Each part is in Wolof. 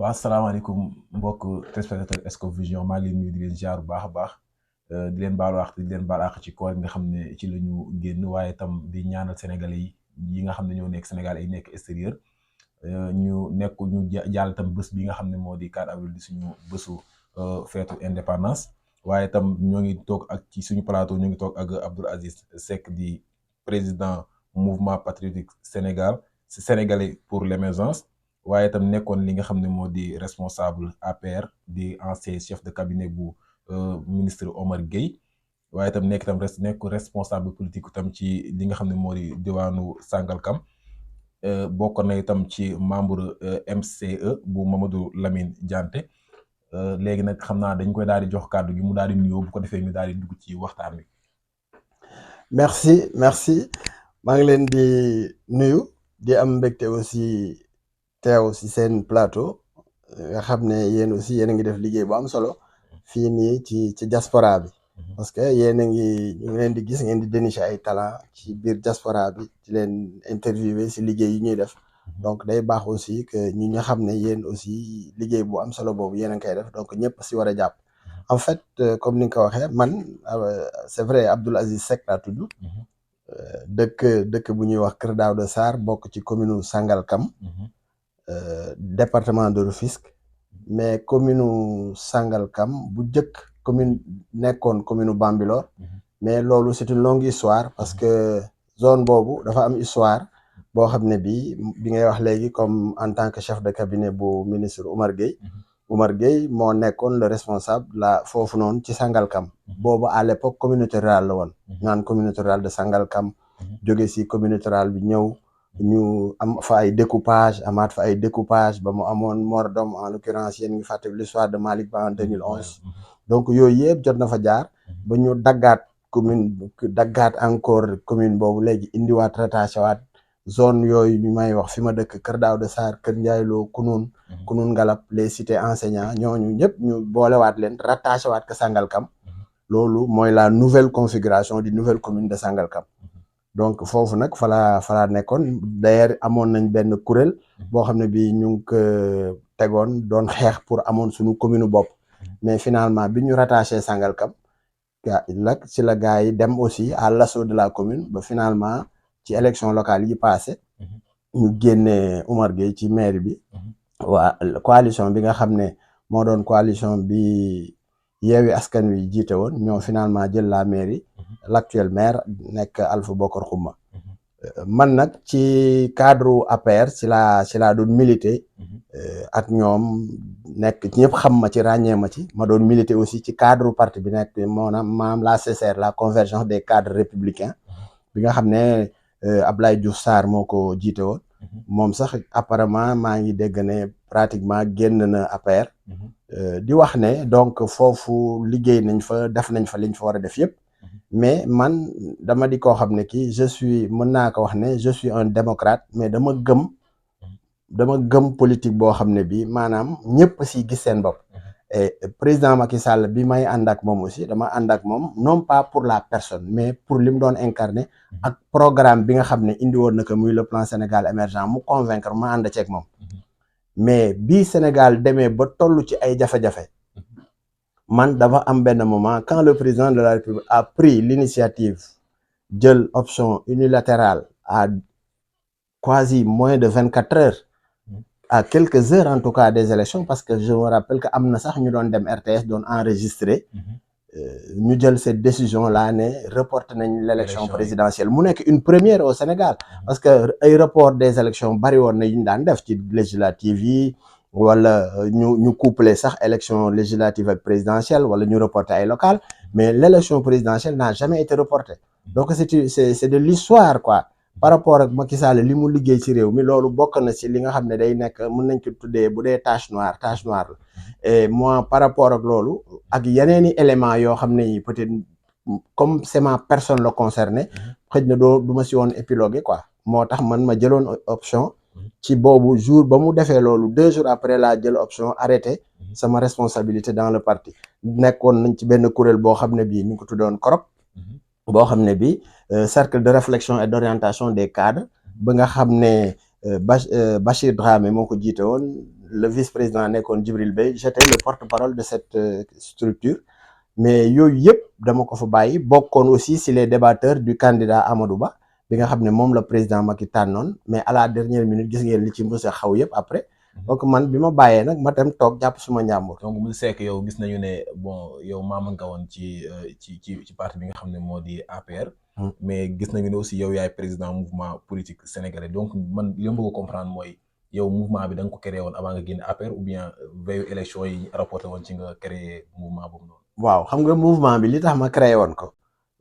waaw asalaamaaleykum mbokk téléspectateur Scope Vision maa ngi leen nuyu di leen ziar bu baax a baax di leen baal wax di leen baal àq ci koor nga xam ne ci la ñu génn waaye tam di ñaanal sénégalais yi nga xam ne ñoo nekk Sénégal ay nekk extérieur ñu nekk ñu jàll tam bés bi nga xam ne moo di 4 avril di suñu bésu feetu indépendance waaye tam ñoo ngi toog ak ci suñu plateau ñoo ngi toog ak Abdoul Aziz Seck di président mouvement patriotique sénégalais pour l'émergence waaye itam nekkoon li nga xam ne moo di responsable APR di ancien chef de cabinet bu ministre Omar Gueye waaye itam nekk responsable politique itam ci li nga xam ne moo di diwaanu Sangalkam bokk na itam ci membre MCE bu Mamadou Lamine Dianté léegi nag xam naa dañ koy daal di jox kàddu gi mu daal di nuyoo bu ko defee ñu daal di dugg ci waxtaan wi. merci maa ngi leen di nuyu di am mbégte aussi teew ci seen plateau nga xam ne yéen aussi yéen a ngi def liggéey bu am solo fii nii ci diaspora bi parce que yéen a ngi ñu ngi leen di gis ngeen di dénicher ay talent ci biir diaspora bi di leen interviewer ci liggéey yi ñuy def donc day baax aussi que ñu nga xam ne yéen aussi liggéey bu am solo boobu yéen a ngi koy def donc ñëpp ci war a jàpp en fait comme ni nga ko waxee man c'est vrai Abdoul Aziz Seck laa tudd dëkk bu ñuy wax Kër Daouda Sarr bokk ci commune Sangalkam département de Rufisque mais commune Sangalkam bu njëkk commune nekkoon commune Bambilor mais loolu c'est une longue histoire parce que zone boobu dafa am histoire boo xam ne bi ngay wax léegi comme en tant que chef de cabinet bu ministre Oumar Gueye moo nekkoon le responsable la foofu noonu ci Sangalkam boobu à l'époque communauté rurale la woon naan communauté rurale de Sangalkam jóge ci communauté rurale bi ñëw ñu am fa ay découpage amaat fa ay découpage ba mu amoon Mordom en l'occurrence yéen ngi fàtte l'histoire de Malick Ba en 2011 donc yooyu yëpp jot na fa jaar ba ñu daggaat encore commune boobu léegi indiwaat rattaché waat zone yooyu ñu may wax fi ma dëkk Kër Daouda Sarr Kër Ndiayloo Kunun Ngalap les cités enseignants ñooñu ñëpp ñu boolewaat leen rattaché waat ko Sangalkam loolu mooy la nouvelle configuration di nouvelle commune de Sangalkam donc foofu nag falaa nekkoon d'ailleurs amoon nañ benn kuréel boo xam ne bi ñu ngi ko tegoon doon xeex pour amoon suñu commune bopp mais finalement bi ñu rattaché Sangalkam ci la gars yi dem aussi à l'assaut de la commune ba finalement ci élection locale yi passé ñu génne Oumar Gueye ci maire bi waa coalition bi nga xam ne moo doon coalition bi Yewwi Askan Wi jiite woon ñoo finalement jël la mairie l'actuel maire nekk Alpha Bokar Xuma man nag ci cadre APR ci laa doon militer ak ñoom nekk ñëpp xam ma ci ràññee ma ci ma doon militer aussi ci cadre parti bi nekk maanaam la CCR la convergence des cadres républicains bi nga xam ne Ablaye Diouf Sarr moo ko jiite woon moom sax apparemment maa ngi dégg ne pratiquement génn na APR di wax ne donc foofu liggéey nañ fa def nañ fa liñ fa war a def yëpp mais man dama di koo xam ne kii mën naa ko wax ne je suis un démocrate mais dama gëm politique boo xam ne bi maanaam ñëpp si gis seen bopp et président Macky Sall bi may ànd ak moom aussi dama ànd ak moom non pas pour la personne mais pour li mu doon incarner ak programme bi nga xam ne indi woon na ko muy le plan Sénégal émergent mu convaincre ma ànd ceeg moom mais bi Sénégal demee ba toll ci ay jafe-jafe man dafa am benn moment quand le président de la République a pris l'initiative jël option unilatérale à quasi moins de 24 heures à quelques heures en tout cas des élections parce que je me rappelle que am na sax ñu doon dem RTS doon enregistrer ñu jël cette décision là ne reporté nañ l'élection présidentielle mu nekk une première au Sénégal parce que ay report des élections bari woon na yu ñu daan def ci législative yi wala ñu coupler sax élection législative ak présidentielle wala ñu reporter ay locales mais l'élection présidentielle n'a jamais été reportée donc c'est de l'histoire quoi par rapport ak Macky Sall li mu liggéey ci réew mi loolu bokk na ci li nga xam ne day nekk mën nañ ko tuddee bu dee tache noire la et moi par rapport ak loolu ak yeneeni éléments yoo xam ne yi peut-être comme c'est ma personne la concernée xëj na du ma ci woon épiloguer quoi moo tax man ma jëloon option ci boobu jour ba mu defee loolu 2 jours après laa jël option arrêté sama responsabilité dans le parti nekkoon nañ ci benn kuréel boo xam ne bii ñu ko tuddoon CROP boo xam ne bi cercle de réflexion et d'orientation des cadres ba nga xam ne Bachir Dramé moo ko jiite woon le vice-président nekkoon Djibril Bey, j'étais le porte-parole de cette structure. Mais yooyu yëpp dama ko fa bàyyi bokkoon aussi si les débatteurs du candidat Amadou Ba bi nga xam ne moom la président Macky tànnoon, mais à la dernière minute gis ngeen li ci mës a xaw yëpp après. Donc man bi ma bàyyee nag ma dem toog jàpp suma njàmbur. donc monsieur Seck yow gis nañu ne bon yow maama nga woon ci parti bi nga xam ne moo di APR. mais gis nañu ne aussi yow yaay président mouvement politique sénégalais donc man li ma bëgg a comprendre mooy yow mouvement bi da nga ko créé woon avant nga génn APR ou bien veille élection yi rapporté woon ci nga créé mouvement boobu noonu. waaw xam nga mouvement bi li tax ma créé woon ko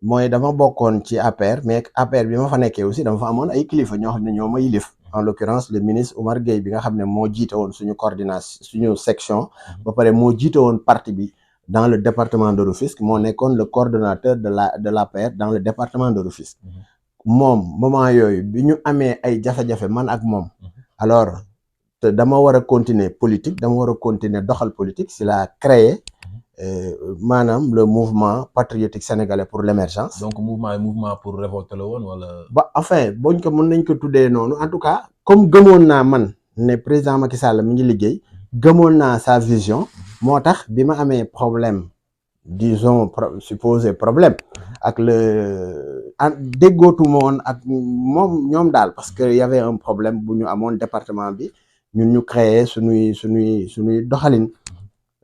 mooy dama bokkoon ci APR, mais APR bi ma fa nekkee aussi dama fa amoon ay kilifa ñoo xam ne ñoo ma yilif, en l'occurrence le ministre Oumar Gueye bi nga xam ne moo jiite woon suñu coordination suñu section ba pare moo jiite woon parti bi dans le département de Rufisque, moo nekkoon le coordonnateur de l'APR dans le département de Rufisque. moom moment yooyu bi ñu amee ay jafe-jafe man ak moom, alors te dama war a continuer politique, dama war a continuer doxal politique, si la créé maanaam le mouvement patriotique sénégalais pour l'émergence. donc mouvement pour révolter la woon wala. ba enfin boñ ko mën nañ ko tuddee noonu, en tout cas comme gëmoon naa man ne président Macky Sall mi ngi liggéey, gëmoon naa sa vision, moo tax bi ma amee problème, disons supposé problème ak le déggootuma woon ak moom ñoom daal, parce que y avait un problème bu ñu amoon département bi, ñun ñu créé suñuy doxalin.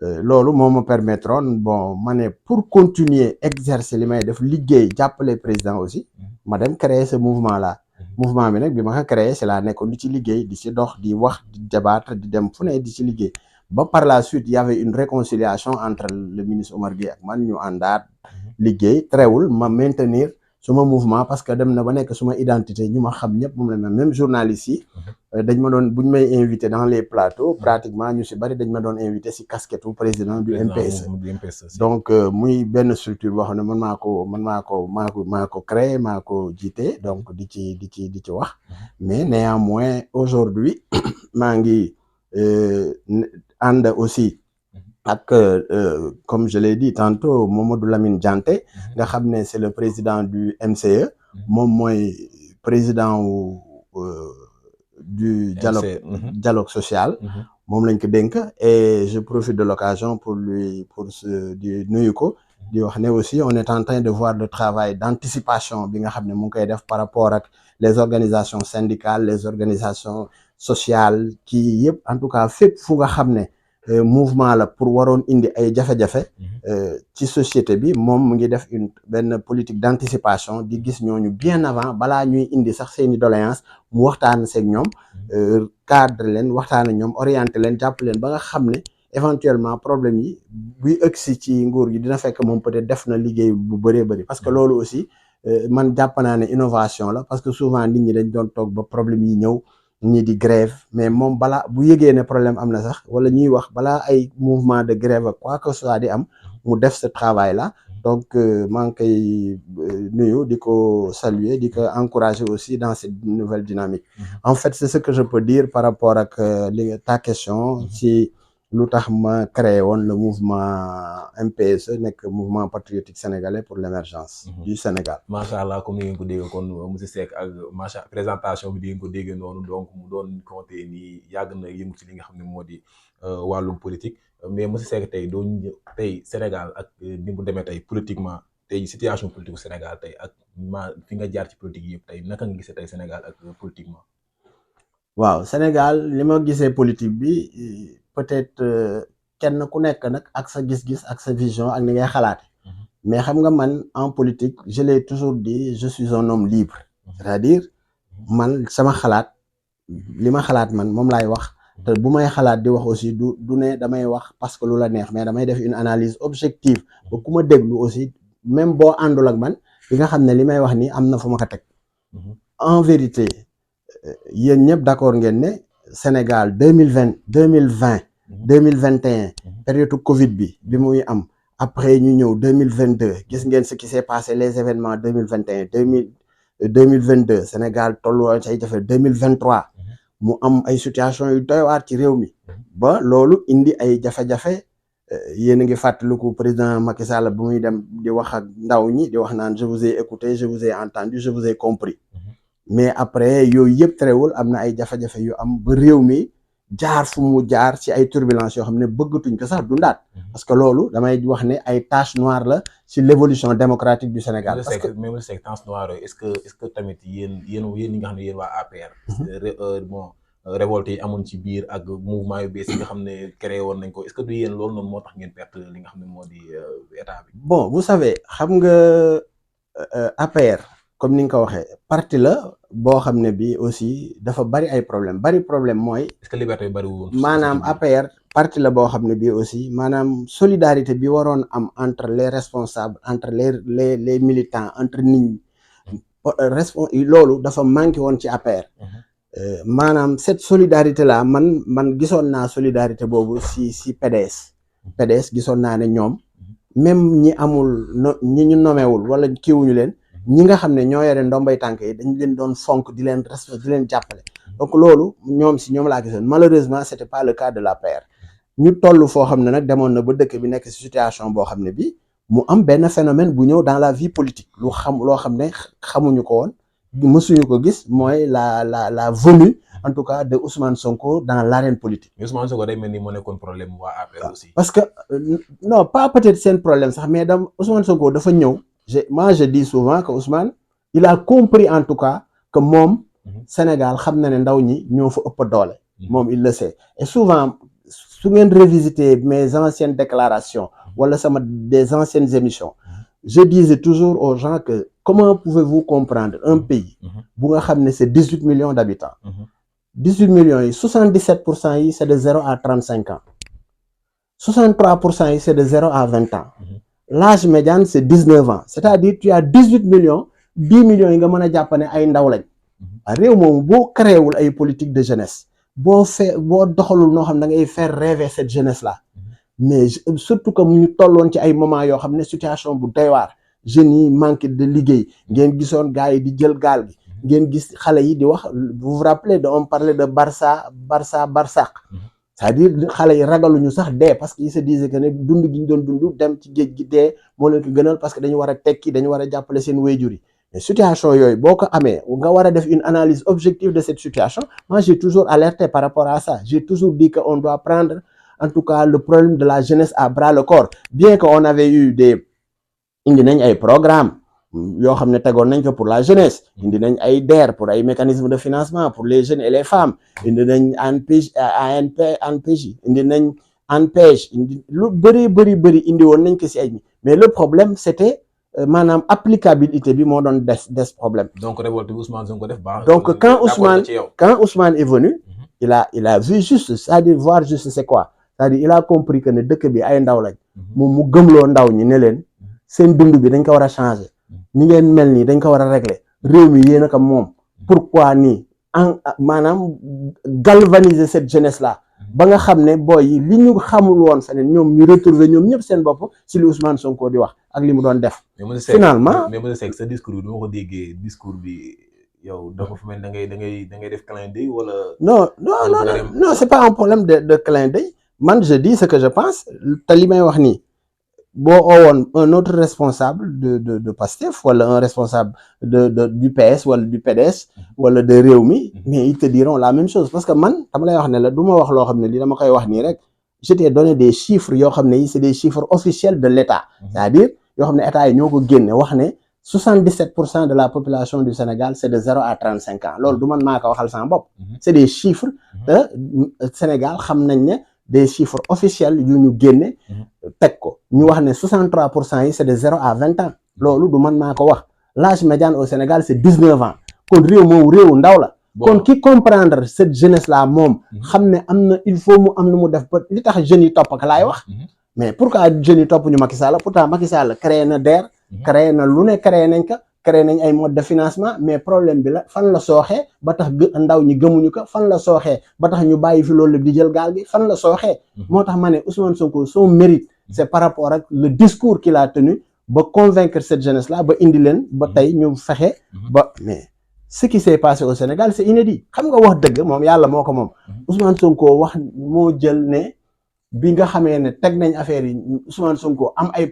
loolu moo ma permettroon bon ma ne pour continuer exercer li may def liggéey jàppale président aussi ma dem créer ce mouvement là. mouvement bi nag bi ma ko créé c'est la nekkoon di ci liggéey, di ci dox, di wax, di débattre, di dem fu ne di ci liggéey ba par la suite il y avait une réconciliation entre le ministre Oumar Gueye ak man, ñu àndaat liggéey, teewul ma maintenir suma mouvement parce que dem na ba nekk suma identité, ñu ma xam ñëpp moom la même journalistes yi dañ ma doon buñ may invité dans les plateaux pratiquement ñu si bari dañ ma doon invité si casquette u président du MPSE. donc muy benn structure boo xam ne man maa ko créé, maa ko jiite, donc di ci wax. mais néanmoins aujourd'hui maa ngi ànd aussi ak comme je l'ai dit tantôt Mamadou Lamine Dianté nga xam ne c'est le président du MCE, moom mooy président du dialogue social, moom lañ ko dénk. et je profite de l'occasion pour di nuyu ko, di wax ne aussi on est en train de voir le travail d'anticipation bi nga xam ne mu ngi koy def par rapport ak les organisations syndicales, les organisations sociales, kii yëpp en tout cas fépp fu nga xam ne mouvement la pour waroon indi ay jafe-jafe ci société bi, moom mu ngi def benn politique d'anticipation, di gis ñooñu bien avant balaa ñuy indi sax seeni doléance, mu waxtaan seeg ñoom, cadre leen, waxtaan ak ñoom, orienté leen, jàpp leen ba nga xam ne éventuellement problème yi buy ëgsi ci nguur gi dina fekk moom peut-être def na liggéey bu bëree bëri. parce que loolu aussi man jàpp naa ne innovation la, parce que souvent nit ñi dañ doon toog ba problème yi ñëw ñi di grève, mais moom balaa bu yëgee ne problème am na sax wala ñuy wax balaa ay mouvement de grève ak quoi que ce soit di am, mu def ce travail là. donc maa ngi koy nuyu, di ko saluer, di ko encourager aussi dans cette nouvelle dynamique. en fait c'est ce que je peux dire par rapport ak ta question si lu tax ma créé woon le mouvement MPSE, nekk mouvement patriotique sénégalais pour l'émergence du Sénégal. macha allah comme ni ngeen ko dégg kon monsieur Seck ak macha présentation bi di ngeen ko dégg noonu, donc mu doon compter nii yàgg na yëngu ci li nga xam ne moo di wàllum politique. mais monsieur Seck tey tey Sénégal ak ni mu demee tey politiquement, tey situation politique Sénégal tey ak fi nga jaar ci politique yëpp tey naka nga gisee tey Sénégal ak politiquement. waaw Sénégal li ma gisee politique bi peut-être kenn ku nekk nag ak sa gis-gis ak sa vision ak ni ngay xalaate. mais xam nga man en politique je l'ai toujours dit, je suis un homme libre. c'est-à-dire man sama xalaat, li ma xalaat man moom laay wax, te bu may xalaat di wax aussi du ne damay wax parce que lu la neex, mais damay def une analyse objective ba ku ma déglu aussi même boo àndul ak man li nga xam ne li may wax nii am na fu ma ko teg. en vérité yéen ñëpp d'accord ngeen ne Sénégal 2020 2021 période Covid bi muy am, après ñu ñëw 2022 gis ngeen ce qui s'est passé, les événements 2021 2022 Sénégal tolluwaay say jafe 2023 mu am ay situation yu doy waar ci réew mi ba loolu indi ay jafe-jafe. yéen a ngi fàttaliku président Macky Sall bu muy dem di wax ak ndaw ñi di wax naan je vous ai écouté, je vous ai entendu, je vous ai compris. mais après yooyu yëpp terewul am na ay jafe-jafe yu am ba réew mi jaar fu mu jaar ci ay turbulences yoo xam ne bëggatuñ ko sax dundaat parce que loolu damay wax ne ay taches noires la ci l'évolution démocratique du Sénégal. parce que même les taches noires est-ce que tamit yéen ñi nga xam ne yéen waa APR. bon révolte yi amoon ci biir ak mouvement yu bees yi nga xam ne créé woon nañ ko est-ce que du yéen loolu noonu moo tax ngeen perte li nga xam ne moo di état bi. bon vous savez xam nga APR comme ni nga ko waxee parti la boo xam ne bi aussi dafa bari ay problème mooy. est-ce que liberté bi bari woon. maanaam APR parti la boo xam ne bii aussi maanaam solidarité bi waroon am entre les responsables entre les militants entre nit ñi loolu dafa manqué woon ci APR. maanaam cette solidarité là man gisoon naa solidarité boobu si PDS gisoon naa ne ñoom même ñi amul ñi ñu nomewul wala kiiwuñu leen ñi nga xam ne ñoo yore ndombay tànk yi dañ leen doon fonk di leen respect di leen jàppale donc loolu ñoom laa gisoon malheureusement c'était pas le cas de l'APR ñu toll foo xam ne nag demoon na ba dëkk bi nekk ci situation boo xam ne bi mu am benn phénomène bu ñëw dans la vie politique loo xam ne xamuñu ko woon mësuñu ko gis mooy la venue en tout cas de Ousmane Sonko dans l'arène politique. mais Ousmane Sonko day mel ni moo nekkoon problème waa APR aussi. parce que non pas peut-être seen problème sax mais Ousmane Sonko dafa ñëw je dis souvent que Ousmane il a compris en tout cas que moom Sénégal xam na ne ndaw ñi ñoo fa ëpp doole. moom il le sait et souvent su ngeen revisiter mes anciennes déclarations wala des anciennes émissions. Je disais toujours aux gens que comment pouvez-vous comprendre un pays bu nga xam ne c'est 18 millions d'habitants 18 millions yi 77% yi c'est de 0 à 35 ans 63% yi c'est de 0 à 20 ans l'âge médian c'est 19 ans c'est-à-dire tu as 18 millions 10 millions yi nga mën a jàpp ne ay ndaw lañ réew moom boo créewul ay politique de jeunesse boo doxalul noo xam ne da ngay faire rêver cette jeunesse là mais surtout que ñu tolloon ci ay moments yoo xam ne situation bu doy waar jeunes yi manqué de liggéey ngeen gisoon gars yi di jël gaal gi ngeen gis xale yi di wax vous vous rappelez on parlait de Barsaq c'est-à-dire xale yi ragaluñu sax dee parce que ils se disaient que ne dund gi ñu doon dund dem ci géej gi dee moo leen ko gënal parce que dañu war a tekki dañu war a jàppale seen waajur yi mais situation yooyu boo ko amee nga war a def une analyse objective de cette situation moi j'ai toujours alerté par rapport à ça j'ai toujours dit que on doit prendre en tout cas le problème de la jeunesse à bras le corps bien que on avait eu indi nañ ay programmes yoo xam ne tegoon nañ ko pour la jeunesse indi nañ ay DER pour ay mécanismes de financement pour les jeunes et les femmes indi nañ ANPEJ indi nañ ANPEJ indi lu bëri indi woon nañ ko ci ay mais le problème c'était maanaam applicabilité bi moo doon des problème. donc révolte bi Ousmane Sonko def baax. donc quand Ousmane est venu il a vu juste c'est-à-dire voir juste c'est quoi c'est-à-dire il a compris que ne dëkk bi ay ndaw lañ moom mu gëmloo ndaw ñi ne leen seen dund bi dañ ko war a changer ni ngeen mel nii dañ ko war a régler réew mi yéen a ko moom pourquoi nii maanaam galvaniser cette jeunesse là ba nga xam ne booy yi li ñu xamul woon feneen ñoom ñu retrouver ñoom ñëpp seen bopp ci li Ousmane Sonko di wax ak li mu doon def. finalement mais monsieur Seck sa discours bi dama ko déggee discours bi yow dafa fa mel da ngay def clin d'œil wala. non c'est pas un problème de clin d'œil man je dis ce que je pense te li may wax nii. boo oowoon un autre responsable de Pastef wala un responsable du PS wala du PDS wala de Rewmi mais ils te diront la même chose parce que man dama lay wax ne la du ma wax loo xam ne li dama koy wax nii rek je t'ai donné des chiffres yoo xam ne yi c'est des chiffres officiels de l'État c'est-à-dire yoo xam ne État yi ñoo ko génne wax ne 77% de la population du Sénégal c'est de 0 à 35 ans loolu du man maa ko waxal sama bopp c'est des chiffres Sénégal xam nañ ne des chiffres officiels yu ñu génne teg ko ñu wax ne 63% yi c'est de 0 à 20 ans loolu du man maa ko wax l'âge médian au Sénégal c'est 19 ans kon réew moom réewu ndaw la kon ki comprendre cette jeunesse là moom xam ne am na il faut mu am na mu def ba li tax jeunes yi topp ak laay wax mais pourquoi jeunes yi topp ñu Macky Sall pourtant Macky Sall créé na DER créé na lu ne créé nañ ko créé nañ ay mode de financement mais problème bi la fan la sooxee ba tax ndaw ñi gëmuñu ko fan la sooxee ba tax ñu bàyyi fi loolu di jël gaal gi fan la sooxee moo tax ma ne Ousmane Sonko son mérite c'est par rapport ak le discours qu'il a tenu ba convaincre cette jeunesse là ba indi leen ba tey ñu fexe ba mais ce qui s'est passé au Sénégal c'est inédit xam nga wax dëgg moom yàlla moo ko moom Ousmane Sonko wax moo jël ne bi nga xamee ne teg nañ affaire yi Ousmane Sonko am ay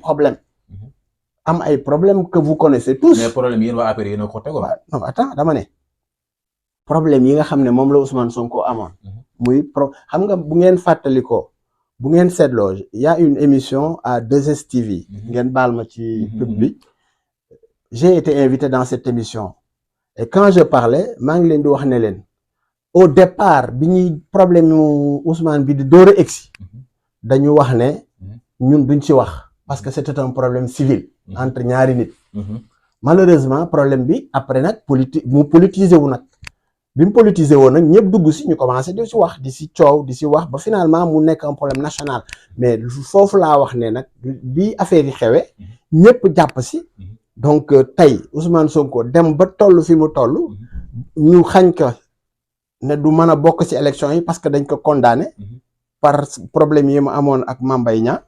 problème que vous connaissez tous. mais problème yéen waa APR yéen a ko tegoon. non attends dama ne problème yi nga xam ne moom la Ousmane Sonko amoon. muy xam nga bu ngeen fàttalikoo bu ngeen seetloo y a une émission à 2STV. ngeen baal ma ci pub bi. j'ai été invité dans cette émission et quand je parlais maa ngi leen di wax ne leen au départ bi ñuy problème yu Ousmane bi di door a egsi dañu wax ne ñun duñ ci wax parce que c'était un problème civil entre ñaari nit. malheureusement problème bi après nag mu politiser wu nag bi mu politiser woon nag ñëpp dugg si ñu commencé di si wax di si coow di si wax ba finalement mu nekk un problème national mais foofu laa wax ne nag bi affaire yi xewee ñëpp jàpp si. donc tey Ousmane Sonko dem ba toll fi mu toll ñu xañ ko ne du mën a bokk ci élection yi parce que dañ ko condamné par problème yi mu amoon ak Mame Mbaye Niang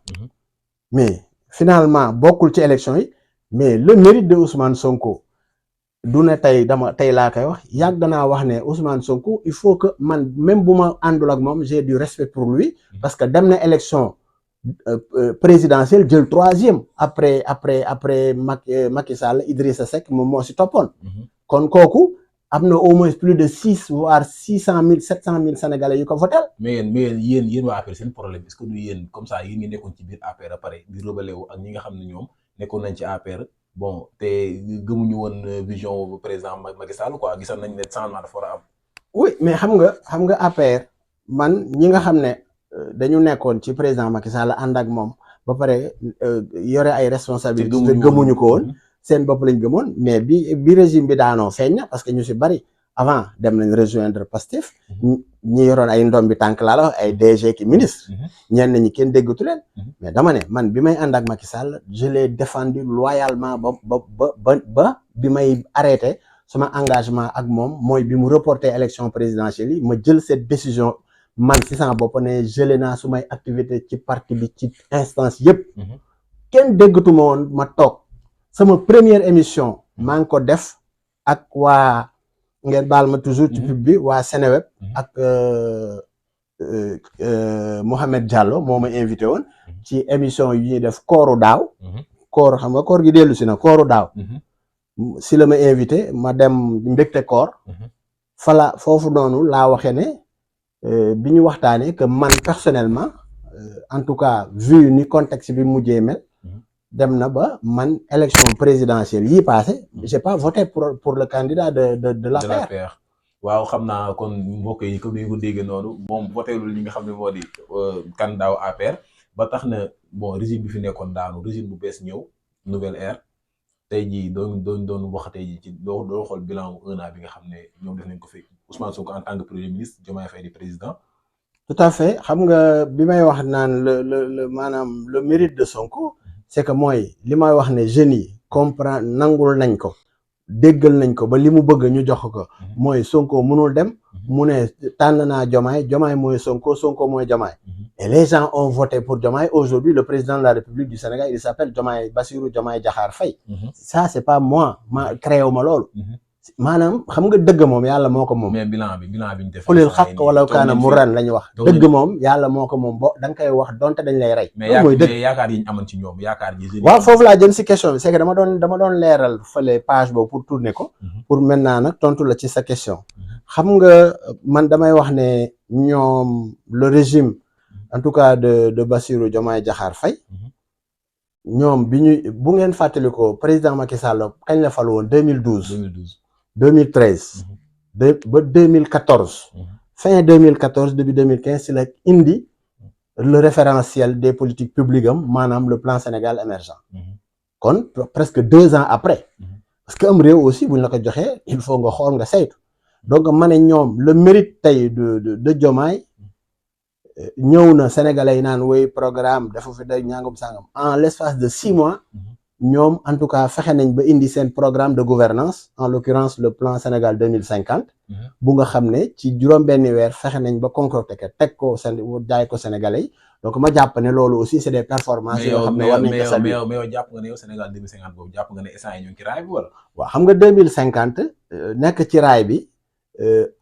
mais finalement bokkul ci élection yi mais le mérite de Ousmane Sonko du ne tey laa koy wax yàgg naa wax ne Ousmane Sonko il faut que man même bu ma àndul ak moom j'ai du respect pour lui parce que dem na élection présidentielle jël 3e après Macky Sall Idrissa Seck moom moo si toppoon. kon kooku am na au moins plus de 6 voire 600 000 700 000 sénégalais yu ko votel. mais yéen waa APR seen problème est-ce que du yéen comme ça yéen ñi nekkoon ci biir APR après di rebelle wu ak ñi nga xam ne ñoom nekkoon nañ ci APR bon te gëmuñu woon vision président Macky Sall quoi gisoon nañ ne changement dafa war a am. oui mais xam nga APR man ñi nga xam ne. dañu nekkoon ci président Macky Sall ànd ak moom ba pare yore ay responsabilités gëmuñu ko woon seen bopp lañ gëmoon mais bi régime bi daanoo feeñ na parce que ñu si bari avant dem nañ rejoindre Pastef ñi yoroon ay ndombi tànk laa la wax ay DG ki ministre ñenn ñi kenn déggatu leen mais dama ne man bi may ànd ak Macky Sall je l'ai défendu loyalement ba bi may arrêté sama engagement ak moom mooy bi mu reporté élection présidentielle yi ma jël cette décision man si sama bopp ne gelé naa su may activité ci parti bi ci instance yëpp kenn déggatuma woon ma toog sama première émission maa ngi ko def ak waa ngeen baal ma toujours ci pub bi waa Seneweb ak Mohamed Diallo moo ma invité woon ci émission yu ñuy def kooru daaw koor xam nga koor gi dellu si na kooru daaw si la ma invité ma dem mbégte koor foofu noonu laa waxee ne bi ñu waxtaanee que man personnellement en tout cas vu ni contexte bi mujjee mel dem na ba man élection présidentielle yi passé j'ai pas voté pour le candidat de l'APR. waaw xam naa kon mbokk yi comme ni ko dégg noonu moom voté lul li nga xam ne moo di candidat APR ba tax na bon régime bi fi nekkoon daanu régime bu bees ñëw nouvelle ère tey jii doon wax tey jii ci doo xool bilan 1 an bi nga xam ne ñoom def nañ ko fi Ousmane Sonko en tant que premier ministre Diomaye Faye di président. tout à fait xam nga bi may wax naan le maanaam le mérite de Sonko c'est que mooy li may wax ne jeunes yi comprendre nangul nañ ko déggal nañ ko ba li mu bëgg ñu jox ko mooy Sonko mënul dem mu ne tànn naa Diomaye mooy Sonko mooy Diomaye et les gens ont voté pour Diomaye aujourd'hui le président de la République du Sénégal il s'appelle Bassirou Diomaye Diakhar Faye ça c'est pas moi ma créé wu ma loolu maanaam xam nga dëgg moom yàlla moo ko moom. mais bilan bi ñu def. xulil xaq wala kaana mu ran la ñu wax. dëgg moom yàlla moo ko moom da nga koy wax donte dañ lay rey. mooy dëgg mais yaakaar yi ñu amoon ci ñoom yaakaar yi. waaw foofu laa jëm si question bi c'est que dama doon leeral fële page boobu pour tourner ko. pour maintenant nag tontu la ci sa question. xam nga man damay wax ne ñoom le régime en tout cas de Bassirou Diomaye Diakhar Faye. ñoom bu ngeen fàttalikoo président Macky Sall kañ la fal woon 2012. 2013 ba 2014 fin 2014 début 2015 si la indi le référentiel des politiques publiques am maanaam le plan Sénégal émergent kon presque 2 ans après parce que am réew aussi buñ la ko joxee il faut nga xool nga saytu donc ma ne ñoom le mérite tey de Diomaye ñëw na sénégalais yi naan woy programme dafa fi day ñaangum sangam en l'espace de 6 mois ñoom en tout cas fexe nañ ba indi seen programme de gouvernance en l'occurrence le plan Sénégal 2050 bu nga xam ne ci juróom-benni weer fexe nañ ba concocté ko teg ko jaay ko sénégalais yi donc ma jàpp ne loolu aussi c'est des performances yoo xam ne war nañ ko saluer mais yow jàpp nga ne yow Sénégal 2050 boobu jàpp nga ne instant yi ñu ngi ci raay bi wala waaw xam nga 2050 nekk ci raay bi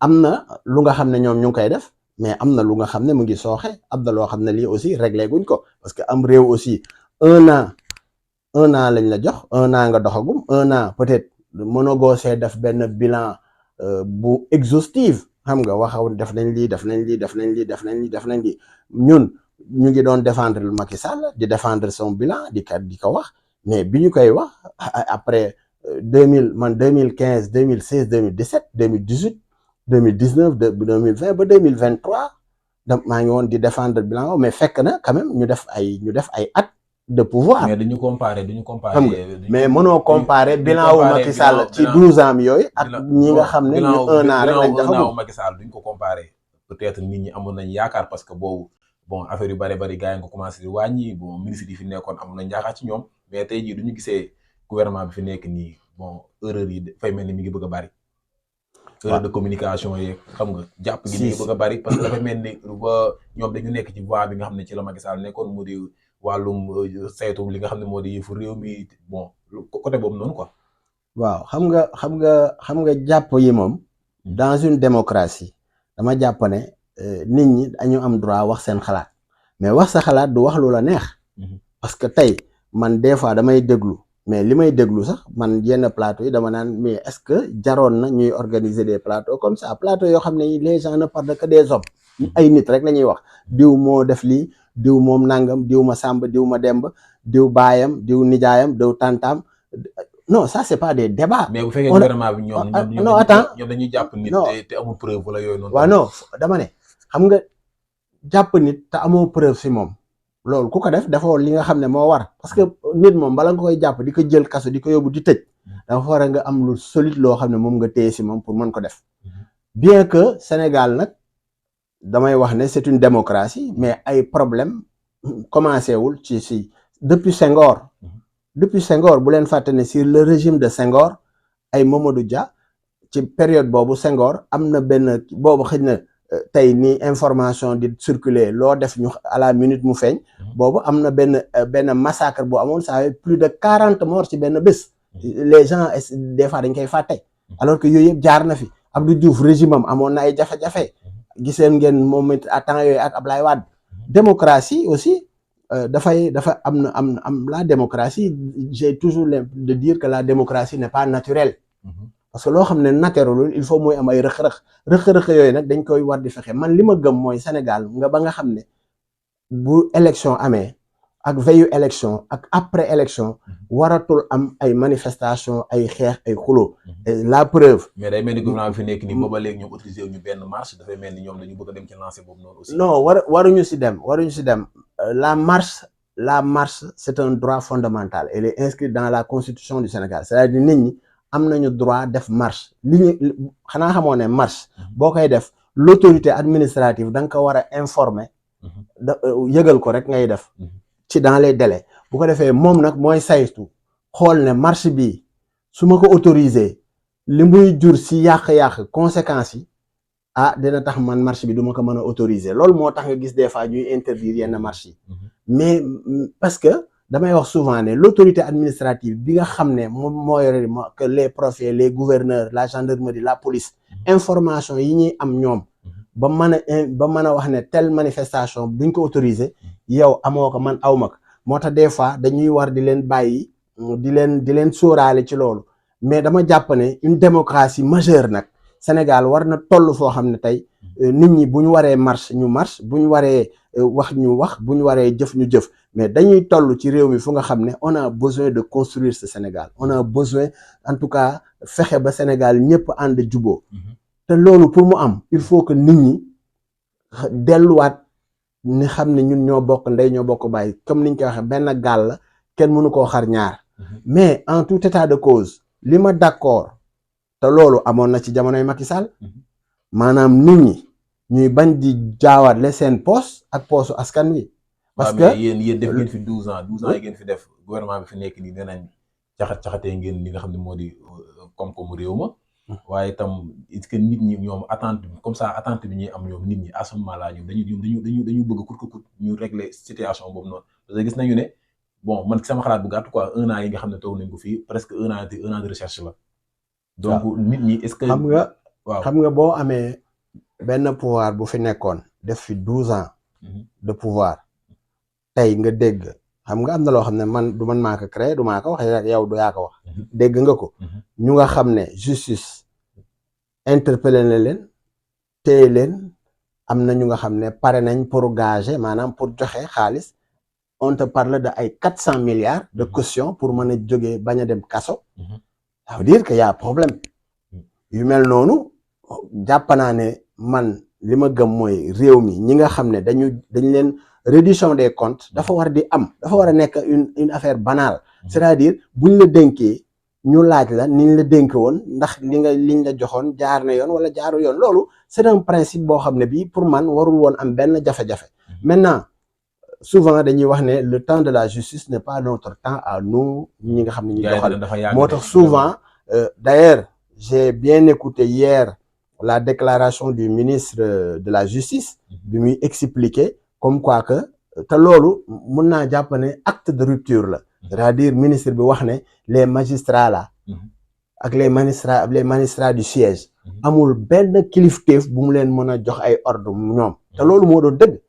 am na lu nga xam ne ñoom ñu ngi koy def mais am na lu nga xam ne mu ngi sooxe am na loo xam ne lii aussi réglé guñ ko parce que am réew aussi 1 an lañ la jox 1 an nga doxagum 1 an peut-être mënagoo see def benn bilan bu exhaustive xam nga waxaw def nañ lii def nañ lii def nañ lii def nañ lii def nañ lii ñun ñu ngi doon défendre le Macky Sall di défendre son bilan di ko wax mais bi ñu koy wax après 2015 2016 2017 2018 2019 2020 ba 2023 donc maa ngi woon di défendre bilan mais fekk na quand même ñu def ay at de pouvoir. mais duñu comparer xam nga mais mënoo comparer bilan wu Macky Sall ci 12 ans yooyu ak ñi nga xam ne ñu 1 an rek lañ defagum. Macky Sall duñ ko comparer peut-être nit ñi amoon nañ yaakaar parce que boobu bon affaire yu bari gars yi nga ko commencé di wàññi bon ministre yi fi nekkoon amoon nañ yaakaar ci ñoom mais tey jii duñu gisee gouvernement bi fi nekk nii bon erreur yi dafay mel ni mi ngi bëgg a bari. erreur de communication yeeg xam nga jàpp gi mi ngi bëgg a bari parce que dafay mel ni ba ñoom dañu nekk ci voie bi nga xam ne ci la Macky Sall nekkoon mu di wàllum saytu li nga xam ne moo di yëfu réew mi bon côté boobu noonu quoi. waaw xam nga jàpp yi moom dans une démocratie dama jàpp ne nit ñi dañu am droit wax seen xalaat mais wax sa xalaat du wax lu la neex. parce que tey man des fois damay déglu mais li may déglu sax man yenn plateau yi dama naan mais est-ce que jaroon na ñuy organiser des plateaux comme ça plateau yoo xam ne les gens ne parlent que des hommes ay nit rek la ñuy wax diw moo def lii diw moom nangam diw ma sàmb diw ma demb diw baayam diw nijaayam diw tantam non ça c'est pas des débats. mais bu fekkee gouvernement bi ñoom dañuy jàpp nit te amul preuve wala yooyu noonu. waaw non dama ne xam nga jàpp nit te amoo preuve si moom loolu ku ko def defoo li nga xam ne moo war parce que nit moom bala nga koy jàpp di ko jël kaso di ko yóbbu di tëj dafa war a nga am lu solide loo xam ne moom nga téye si moom pour mën ko def bien que Sénégal nag damay wax ne c'est une démocratie mais ay problème commencé wul ci depuis Senghor bu leen fàtte ne sur le régime de Senghor ay Mamadou Dia ci période boobu Senghor am na benn boobu xëy na tey ni information di circuler loo def ñu à la minute mu feeñ boobu am na benn massacre bu amoon ça avait plus de 40 morts ci benn bés les gens des fois dañ koy fàtte alors que yooyu yëpp jaar na fi Abdou Diouf régime am amoon na ay jafe-jafe giseen ngeen moom it à temps yooyu ak Ablaye Wade démocratie aussi dafa am la démocratie j'ai toujours de dire que la démocratie n'est pas naturelle parce que loo xam ne naturel il faut mooy am ay rëq-rëq yooyu nag dañ koy war di fexe man li ma gëm mooy Sénégal ba nga xam ne bu élection amee ak veillu élection ak après élection waratul am ay manifestation ay xeex ay xulo la preuve. mais day mel ni gouvernement bi fi nekk nii booba léegi ñoom autorisé wu ñu benn marche dafay mel ni ñoom dañu bëgg a dem ci lancé boobu noonu aussi. non waruñu si dem la marche c'est un droit fondamental elle est inscrite dans la constitution du Sénégal c'est-à-dire nit ñi am nañu droit def marche xanaa xamoo ne marche boo koy def l'autorité administrative da nga ko war a informer yëgal ko rek ngay def ci dans les délais bu ko defee moom nag mooy saytu xool ne marche bi su ma ko autorisé li muy jur si yàq-yàq conséquences yi dina tax man marche bi du ma ko mën a autoriser loolu moo tax nga gis des fois ñuy interdire yenn marche yi mais parce que damay wax souvent ne l'autorité administrative bi nga xam ne moom moo yore que les préfets les gouverneurs la gendarmerie la police information yi ñuy am ñoom ba mën a wax ne telle manifestation duñ ko autoriser yow amoo ko man awma ko moo tax des fois dañuy war di leen bàyyi di leen sóoraale ci loolu mais dama jàpp ne une démocratie majeure nag Sénégal war na toll foo xam ne tey nit ñi bu ñu waree marche ñu marche bu ñu waree wax ñu wax bu ñu waree jëf ñu jëf mais dañuy toll ci réew mi fu nga xam ne on a besoin de construire ce Sénégal on a besoin en tout cas fexe ba Sénégal ñëpp ànd juboo te loolu pour mu am il faut que nit ñi delluwaat ni xam ne ñun ñoo bokk ndey ñoo bokk bàyyi comme niñ koy waxee benn gaal la kenn mënu koo xar ñaar mais en tout état de cause li ma d'accord te loolu amoon na ci jamonoy Macky Sall maanaam nit ñi ñuy bañ di jaawaatle seen poste ak postu askan wi. parce que yéen def ngeen fi 12 ans yi ngeen fi def gouvernement bi fi nekk nii nee nañ caxatee ngeen li nga xam ne moo di koom-koomu réew ma. waaye itam est-ce que nit ñi ñoom attente comme ça attente bi ñuy am ñoom nit ñi à ce moment-là ñoom dañu bëgg kut ñu régler situation boobu noonu parce que gis nañu ne bon man sama xalaat bu gàtt quoi 1 an yi nga xam ne toog nañ ko fii presque 1 an de recherche la. donc nit ñi est-ce que. xam nga boo amee benn pouvoir bu fi nekkoon def fi 12 ans. de pouvoir tey nga dégg xam nga am na loo xam ne man maa ko créé du maa ko wax yow du yaa ko wax. dégg nga ko. ñu nga xam ne justice interpellé na leen téye leen am na ñu nga xam ne pare nañ pour gager maanaam pour joxe xaalis on te parle de ay 400 milliards de caution pour mën a jógee bañ a dem kaso. ça veut dire que y a problème yu mel noonu jàpp naa ne man li ma gëm mooy réew mi ñi nga xam ne dañ leen reddition des comptes dafa war di am dafa war a nekk une affaire banale c'est-à-dire buñ la dénkee ñu laaj la niñ la dénk woon ndax liñ la joxoon jaar na yoon wala jaaru yoon loolu c'est un principe boo xam ne bii pour man warul woon am benn jafe-jafe. Maintenant souvent dañuy wax ne le temps de la justice n'est pas notre temps à nous ñi nga xam ne ñu doxal moo tax souvent d'ailleurs j'ai bien écouté hier la déclaration du ministre de la justice bi muy expliquer comme quoi que te loolu mun naa jàpp ne acte de rupture la c'est-à-dire ministre bi wax ne les magistrats là ak les magistrats du siège amul benn kilifteef bu mu leen mën a jox ay ordre ñoom te loolu moo doon dëgg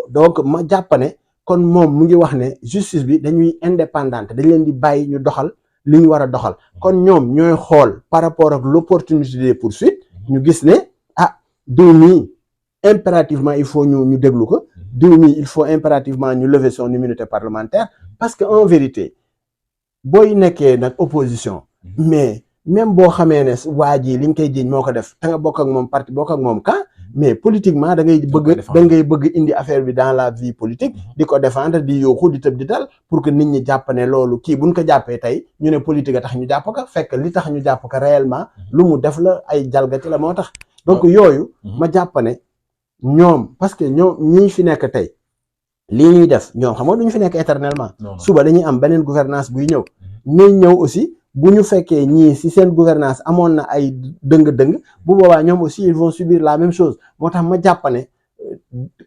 donc ma jàpp ne kon moom mu ngi wax ne justice bi dañuy indépendante dañ leen di bàyyi ñu doxal li ñu war a doxal kon ñoom ñooy xool par rapport ak l'opportunité des poursuites ñu gis ne ah diw mii impérativement il faut ñu déglu ko diw mii il faut impérativement ñu lever son immunité parlementaire parce que en vérité booy nekkee nag opposition mais même boo xamee ne waa ji liñ koy jiiñ moo ko def te nga bokk ak moom parti bokk ak moom camp mais politiquement da ngay bëgg indi affaire bi dans la vie politique di ko défendre di yooxu di tëb di dal pour que nit ñi jàpp ne loolu kii buñ ko jàppee tey ñu ne politique a tax ñu jàpp ko fekk li tax ñu jàpp ko réellement lu mu def la ay jalgati la moo tax donc yooyu ma jàpp ne ñoom parce que ñoom ñii fi nekk tey lii ñuy def ñoom xam nga duñu fi nekk éternellement suba dañuy am beneen gouvernance buy ñëw nañ ñëw aussi bu ñu fekkee ñii si seen gouvernance amoon na ay dëng-dëng bu boobaa ñoom aussi ils vont subir la même chose moo tax ma jàpp ne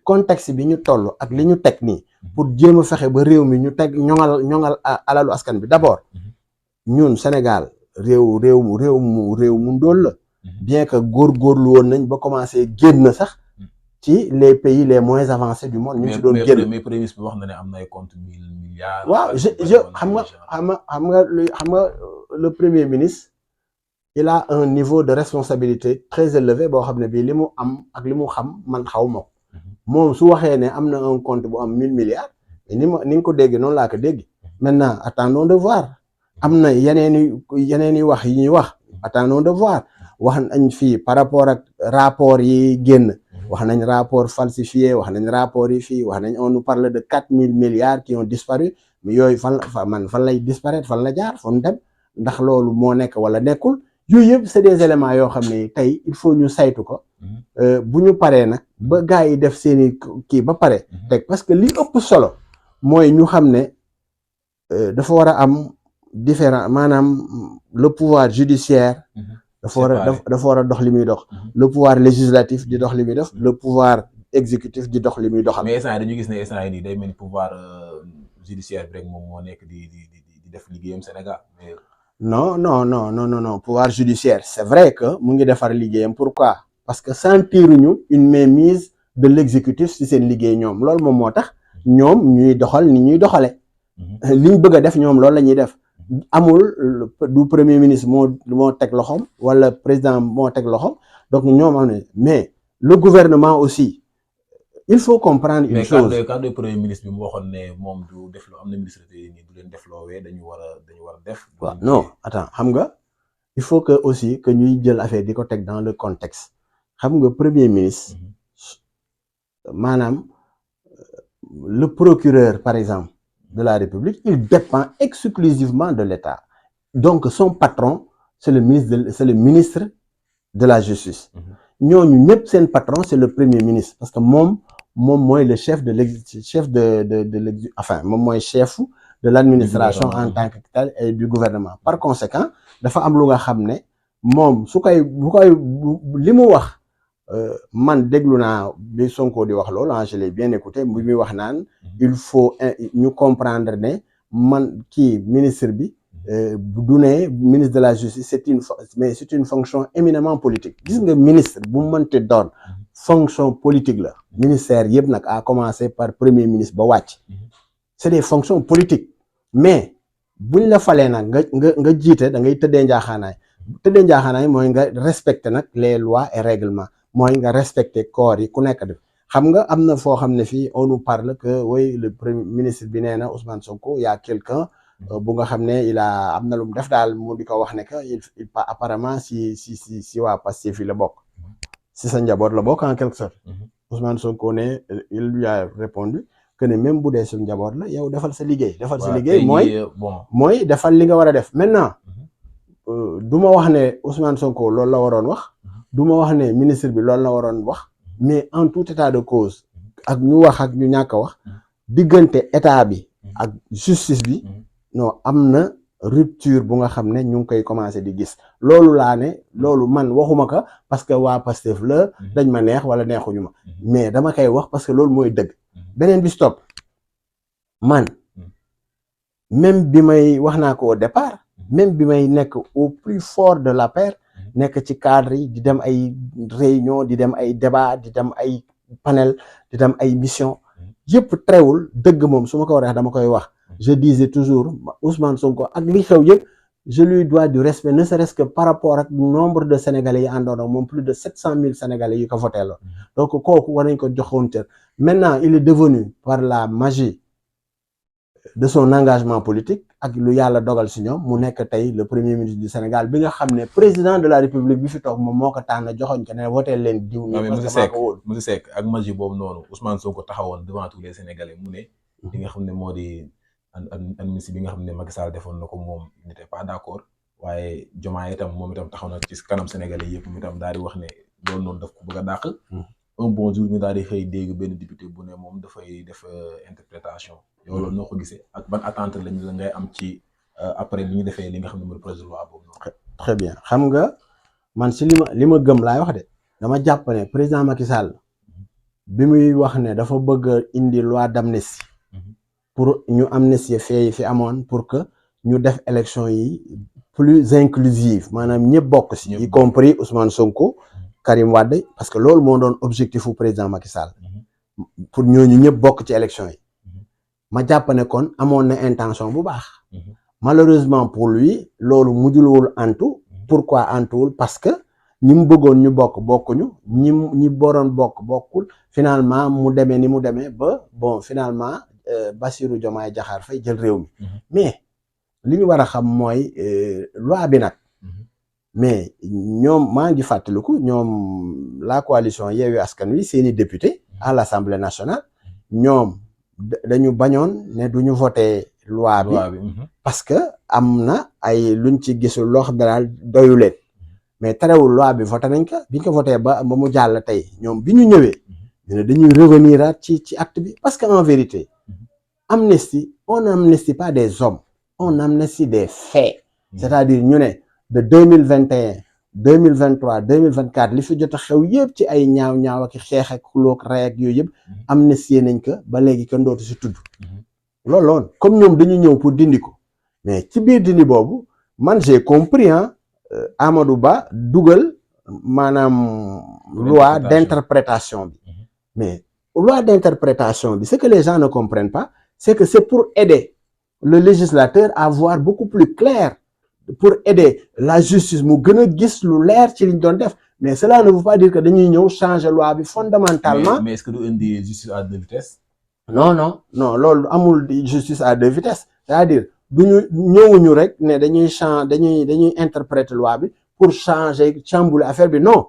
contexte bi ñu toll ak li ñu teg nii pour jéem a fexe ba réew mi ñu teg ñoŋal alalu askan bi d'abord ñun Sénégal réew mu ndóol la bien que góorgóorlu woon nañ ba commencé génn sax ci les pays les moins avancés du monde ñu ci doon génn mais premier ministre bi wax na ne am na ay compte 1000 milliards. waaw xam nga le premier ministre il a un niveau de responsabilité très élevé boo xam ne bii li mu am ak li mu xam man xaw ma ko moom su waxee ne am na un compte bu am 1000 milliards ni nga ko dégg noonu laa ko dégg maintenant attendons de voir am na yeneen i wax yi ñuy wax attendons de voir wax nañ fii par rapport ak rapport yi génn wax nañ rapport falsifié wax nañ rapport yi fii wax nañ on nous parle de 4000 milliards qui ont disparu mais yooyu fan lay disparaître fan la jaar fan dem ndax loolu moo nekk wala nekkul yooyu yëpp c'est des éléments yoo xam ne tey il faut ñu saytu ko bu ñu paree nag ba gars yi def seeni kii ba pare teg parce que li ëpp solo mooy ñu xam ne dafa war a am différent maanaam le pouvoir judiciaire dafa war a dox li muy dox le pouvoir législatif di dox li muy def le pouvoir exécutif di dox li muy doxal mais instant yi dañu gis ne instant yi nii day mel ni pouvoir judiciaire bi rek moom moo nekk di def liggéeyam Sénégal mais non pouvoir judiciaire c'est vrai que mu ngi defar liggéeyam pourquoi parce que sentiruñu une mainmise de l'exécutif ci seen liggéey ñoom loolu moom moo tax ñoom ñuy doxal ni ñuy doxale li ñu bëgg a def ñoom loolu la ñuy def amul du premier ministre moo teg loxoom wala président moo teg loxoom donc ñoom am na mais le gouvernement aussi il faut comprendre une chose mais quand le premier ministre bi mu waxoon ne moom du def loo am na ministre yi du leen def loowee dañu war a def waaw non attends xam nga il faut que aussi que ñuy jël affaire di ko teg dans le contexte xam nga premier ministre maanaam le procureur par exemple de la République il dépend exclusivement de l'État donc son patron c'est le ministre de la justice ñooñu ñëpp seen patron c'est le premier ministre parce que moom mooy le chef de moom mooy chef de l'administration en tant que tel et du gouvernement par conséquent dafa am lu nga xam ne moom li mu wax man déglu naa bi Sonko di wax loolu je l'ai bien écouté bi muy wax naan il faut ñu comprendre ne man kii ministre bi du ne ministre de la justice c'est une fonction éminemment politique gis nga ministre bu mu mënti doon fonction politique la ministère yëpp nag à commencer par premier ministre ba wàcc c'est des fonctions politiques mais buñ la falee nag nga jiite da ngay tëddee njaaxaanaay tëddee njaaxaanaay mooy nga respecter nag les lois et règlements mooy nga respecter corps yi ku nekk def xam nga am na foo xam ne fii on nous parle que oui le premier ministre bi nee na Ousmane Sonko y a quelqu'un bu nga xam ne il a am na lu mu def daal mu di ko wax ne que il apparemment si waa Pastef yi la bokk si sa njaboot la bokk en quelque sorte Ousmane Sonko ne il lui a répondu que ne même bu dee suñu njaboot la yow defal sa liggéey defal sa liggéey mooy defal li nga war a def maintenant du ma wax ne Ousmane Sonko loolu la waroon wax du ma wax ne ministre bi loolu la waroon wax mais en tout état de cause ak ñu wax ak ñu ñàkk a wax diggante état bi ak justice bi non am na rupture bu nga xam ne ñu ngi koy commencé di gis loolu laa ne loolu man waxuma ko parce que waa Pastef la dañ ma neex wala neexuñu ma mais dama koy wax parce que loolu mooy dëgg beneen bi stop man même bi may wax naa ko au départ même bi may nekk au plus fort de l'APR nekk ci cadre yi di dem ay réunion di dem ay débat di dem ay panel di dem ay mission yëpp trewul dëgg moom su ma ko waxee dama koy wax je disais toujours Ousmane Sonko ak li xew yëpp je lui dois du respect ne serait-ce que par rapport ak nombre de sénégalais yi àndoon ak moom plus de 700 000 sénégalais yi ko voté la donc kooku war nañ ko joxoon cër maintenant il est devenu par la magie de son engagement politique ak lu yàlla dogal si ñoom mu nekk tey le premier ministre du Sénégal bi nga xam ne président de la République bi fi toog moom moo ko tànn joxoñ ko ne voté leen diw nii parce que maa ko wóolu monsieur Seck ak magie boobu noonu Ousmane Sonko taxawoon devant tous les Sénégalais mu ne li nga xam ne moo di administre bi nga xam ne Macky Sall defoon na ko moom n'était pas d'accord waaye Diomaye itam moom itam taxaw na ci kanam Sénégalais yëpp mu itam daal di wax ne loolu noonu daf ko bëgg a dàq un bon jour ñu daal di xëy dégg benn député bu ne moom dafay def interprétation yow loolu noo ko gisee ak ban attente lañ la ngay am ci après li ñu defee li nga xam ne mooy projet de loi boobu noonu. très bien xam nga man si li ma gëm laay wax de dama jàpp ne président Macky Sall bi muy wax ne dafa bëgg a indi loi d'amnistie pour ñu amnistier fee fi amoon pour que ñu def élection yi plus inclusive maanaam ñëpp bokk si y compris Ousmane Sonko Karim Wade parce que loolu moo doon objectif u président Macky Sall pour ñooñu ñëpp bokk ci élection yi ma jàpp ne kon amoon na intention bu baax malheureusement pour lui loolu mujjulwul antu pourquoi antuwul parce que ñi mu bëggoon ñu bokkuñu ñi boroon bokkul finalement mu demee ni mu demee ba bon finalement Bassirou Diomaye Diakhar Faye jël réew mi mais li ñu war a xam mooy loi bi nag mais ñoom maa ngi fàttaliku ñoom la coalition Yewwi Askan Wi seeni député à l'Assemblée nationale ñoom dañu bañoon ne duñu voté loi bi parce que am na ay luñ ci gisul loo xam ne daal doyu leen mais terewul loi bi voté nañ ko biñ ko voté ba mu jàll tey ñoom bi ñu ñëwee ñu ne dañuy revenir ci acte bi parce que en vérité amnistie on n'amnistie pas des hommes on amnistie des faits c'est-à-dire ñu ne de 2021 2023 2024 li fi jot a xew yëpp ci ay ñaaw ak xeex ak xuloog rey ak yooyu yëpp amnistie nañ ko ba léegi kenn dootu si tudd loolu loon comme ñoom dañu ñëw pour dindi ko mais ci biir dindi boobu man j'ai compris Amadou Ba dugal maanaam loi d'interprétation bi mais loi d'interprétation bi ce que les gens ne comprennent pas c'est que c'est pour aider le législateur à voir beaucoup plus clair pour aider la justice mu gën a gis lu leer ci liñ doon def mais cela ne veut pas dire que dañuy ñëw changer loi bi fondamentalement mais est-ce que du indi justice à deux vitesses non loolu amul justice à deux vitesses c'est-à-dire ñëwuñu rek ne dañuy interpréter loi bi pour chambouler affaire bi non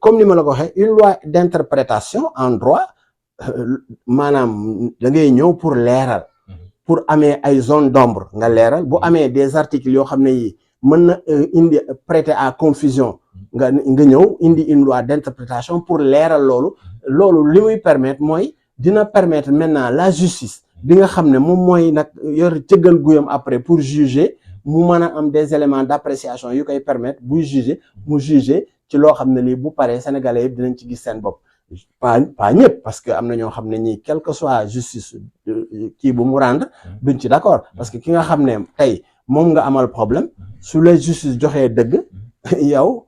comme ni ma la ko waxee une loi d'interprétation en droit maanaam da ngay ñëw pour leeral pour amee ay zone d'ombre nga leeral bu amee des articles yoo xam ne yi mën na indi prêter à confusion nga ñëw indi une loi d'interprétation pour leeral loolu li muy permettre mooy dina permettre maintenant la justice bi nga xam ne moom mooy nag yor cëggal guyam après pour juger mu mën a am des éléments d'appréciation yu koy permettre buy juger mu juger ci loo xam ne lii bu paree sénégalais yëpp dinañ ci gis seen bopp pas ñëpp parce que am na ñoo xam ne ñii quel que soit justice kii bu mu rendre duñ ci d'accord parce que ki nga xam ne tey moom nga amal problème su la justice joxee dëgg yow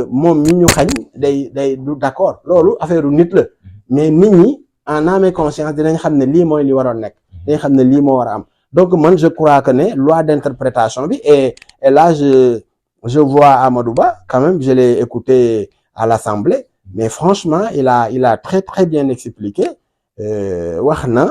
moom mi ñu xañ day du d'accord loolu affaire u nit la mais nit ñi en âme et conscience dinañ xam ne lii mooy li waroon nekk dinañ xam ne lii moo war a am donc man je crois que ne loi d'interprétation bi et là je vois Amadou Ba, quand même, je l'ai écouté à l'Assemblée, mais franchement, il a très, très bien expliqué, wax na,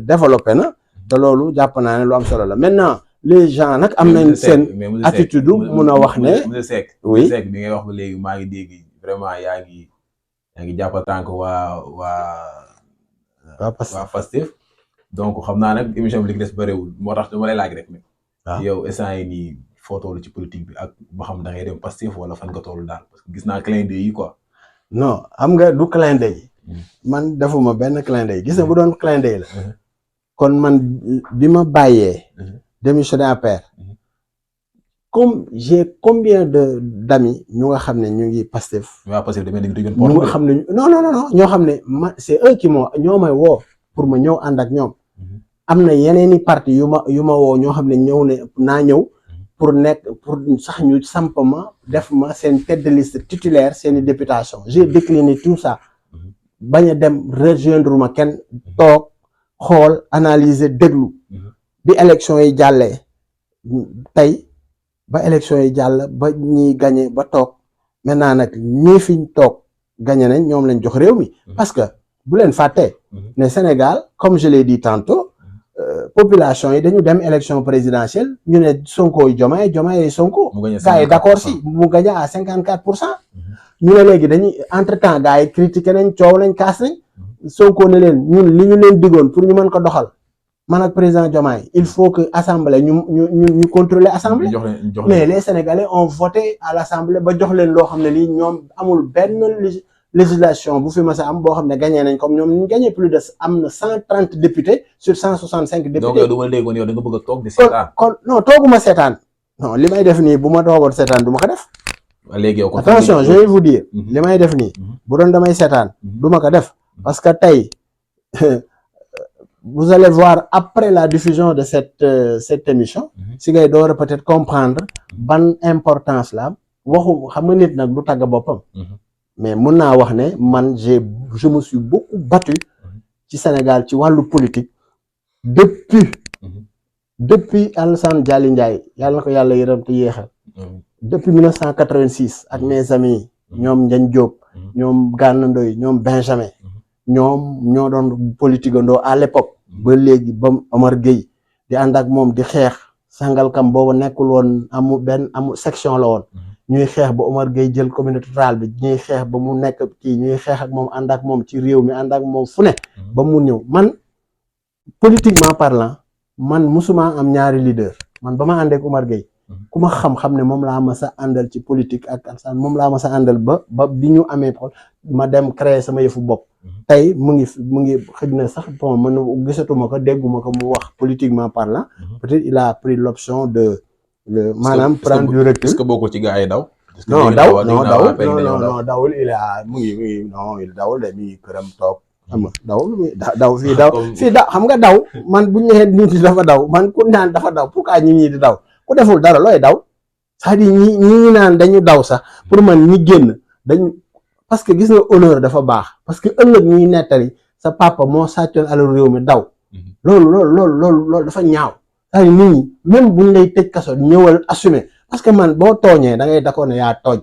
développé na, te loolu jàpp naa ne lu am solo la. Maintenant, les gens nag am nañ seen attitude mun a wax ne. monsieur Seck oui Seck bi ngay wax ba léegi maa ngi dégg vraiment yaa ngi jàpp tànk waa Pastef donc xam naa nag émission bi li des bëriwul moo tax dama lay laaj rek nag. waaw yow instant yi nii foo toll ci politique bi ak ba xam da ngay dem Pastef wala fan nga toll daal parce que gis naa clin d'œil yi quoi. non xam nga du clin d'œil man defuma benn clin d'œil gis nga bu doon clin d'œil la kon man bi ma bàyyee démissionné APR comme j'ai combien d'amis ñu nga xam ne ñu ngi Pastef waaw Pastef demee dañu tëjoon ñu nga xam ne non ñoo xam ne ma c'est eux qui ñoo may woo pour ma ñëw ànd ak ñoom am na yeneeni parti yu ma woo ñoo xam ne ñëw ne naa ñëw pour nekk pour sax ñu samp ma def ma seen tête de liste titulaire seeni députation j'ai décliné tout ça bañ a dem rejoindre ma kenn toog xool analyser déglu bi élection yi jàllee tey ba élection yi jàll ba ñiy gagné ba toog maintenant nag ñii fiñ toog gagné nañ ñoom lañ jox réew mi parce que bu leen fàttee ne Sénégal comme je l'ai dit tantôt population yi dañu dem élection présidentielle ñu ne Sonko yi Diomaye Sonko gars yi d'accord si mu gagné à 54%. ñu ne léegi dañuy entre temps gars yi critiqué nañ coow nañ kaas nañ Sonko ne leen ñun li ñu leen digoon pour ñu mën ko doxal man ak président Diomaye il faut que assemblée ñu contrôler assemblée mais les Sénégalais ont voté à l'assemblée ba jox leen loo xam ne lii ñoom amul benn législation bu fi mas a am boo xam ne gagné nañ comme ñoom ñu gagné plus de am na 130 députés sur 165 députés. donc yow du ma déggoon yow da nga bëgg a toog di seetaan. kon non tooguma seetaan non li may def nii bu ma toogoon seetaan du ma ko def. léegi yow attention je vais vous dire li may def nii bu doon damay seetaan du ma ko def parce que tey vous allez voir après la diffusion de cette émission si ngay door a peut-être comprendre ban importance la am waxu xam nga nit nag du tàgg boppam mais mun naa wax ne man je me suis beaucoup battu ci Sénégal ci wàllu politique depuis Alassane Dialy Ndiaye yàlla na ko yàlla yërëm te yéexal depuis 1986 ak mes amis ñoom Ndiagne Diop ñoom Gana Ndoye ñoom Benjamin ñoom ñoo doon politique andoo à l'époque ba léegi ba Omar Gueye di ànd ak moom di xeex Sangalkam boobu nekkul woon amul section la woon ñuy xeex ba Omar Gueye jël communauté rurale bi ñuy xeex ba mu nekk kii ñuy xeex ak moom ànd ak moom ci réew mi ànd ak moom fu ne ba mu ñëw man politiquement parlant man musuma am ñaari leader man ba ma ànd ak Omar Gueye ku ma xam ne moom laa ma sa àndal ci politique ak Alassane moom laa ma sa àndal ba bi ñu amee xol ma dem créer sama yëfu bopp tey mu ngi xëj na sax bon man gisatuma ko dégguma ko mu wax politiquement parlant peut-être il a pris l'option de maanaam prendre du recul. est-ce que bokkul ci gars yi daw. non dawul il a mu ngi non il dawul de mi ngi këram toog xam nga daw fii xam nga daw man bu ñu nee nit ñi dafa daw man ku naan dafa daw pourquoi ñi di daw ku deful dara looy daw c'est-à-dire ñi naan dañu daw sax pour man ñi génn dañu parce que gis nga honneur dafa baax parce que ëllëg ñuy nettali sa papa moo sàccoon alal réew mi daw loolu dafa ñaaw c'est-à-dire nit ñi même buñ lay tëj kaso ñëwal assumer parce que man boo tooñee da ngay d'accord ne yaa tooñ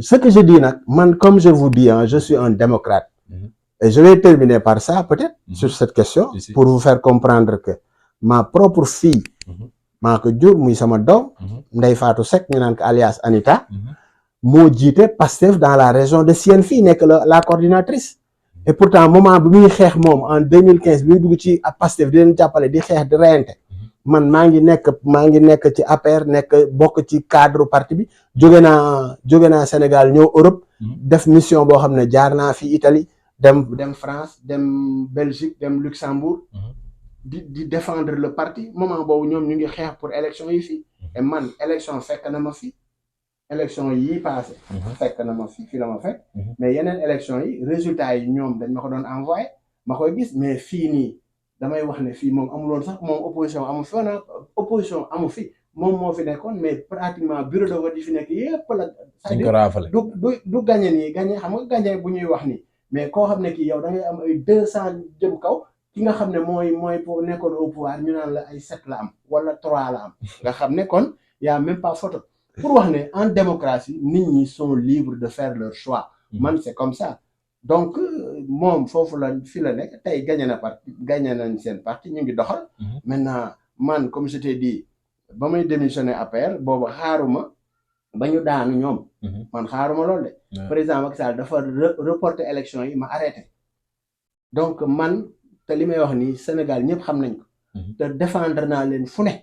ce que je dis nag man comme je vous dis je suis un démocrate et je vais terminer par ça peut-être sur cette question pour vous faire comprendre que ma propre fille maa ko jur muy sama doom Ndeye Fatou Seck ñu naan ko alias Anita moo jiite Pastef dans la région de Sienne fii nekk la coordinatrice et pourtant moment bi muy xeex moom en 2015 bi muy dugg ci Pastef di leen jàppale di xeex di reyante man maa ngi nekk ci APR bokk ci cadre parti bi jóge naa Sénégal ñëw Europe def mission boo xam ne jaar naa fi Italie dem France dem Belgique dem Luxembourg di défendre le parti moment boobu ñoom ñu ngi xeex pour élection yi fii et man élection fekk na ma fi élection yi passé fekk na ma fi la ma fekk mais yeneen élection yi résultats yi ñoom dañ ma ko doon envoyé ma koy gis mais fii nii damay wax ne fii moom amuloon sax moom opposition amu fi moom moo fi nekkoon mais pratiquement bureau de vote yi fi nekk yépp la c'est-à-dire du gagné nii gagné xam nga gagné bu ñuy wax nii mais koo xam ne kii yow da ngay am ay 200 jëm kaw ki nga xam ne mooy pour nekkoon au pouvoir ñu naan la ay 7 la am wala 3 la am nga xam ne kon y a même pas photo pour wax ne en démocratie nit ñi sont libres de faire leur choix man c'est comme ça donc moom foofu la fi la nekk tey gagné nañ seen parti ñu ngi doxal maintenant man comme je t'ai dit ba may démissionné APR boobu xaaruma ba ñu daanu ñoom man xaaruma loolu de président Macky Sall dafa reporter élection yi ma arrêté donc man te li may wax nii Sénégal ñëpp xam nañ ko te défendre naa leen fu ne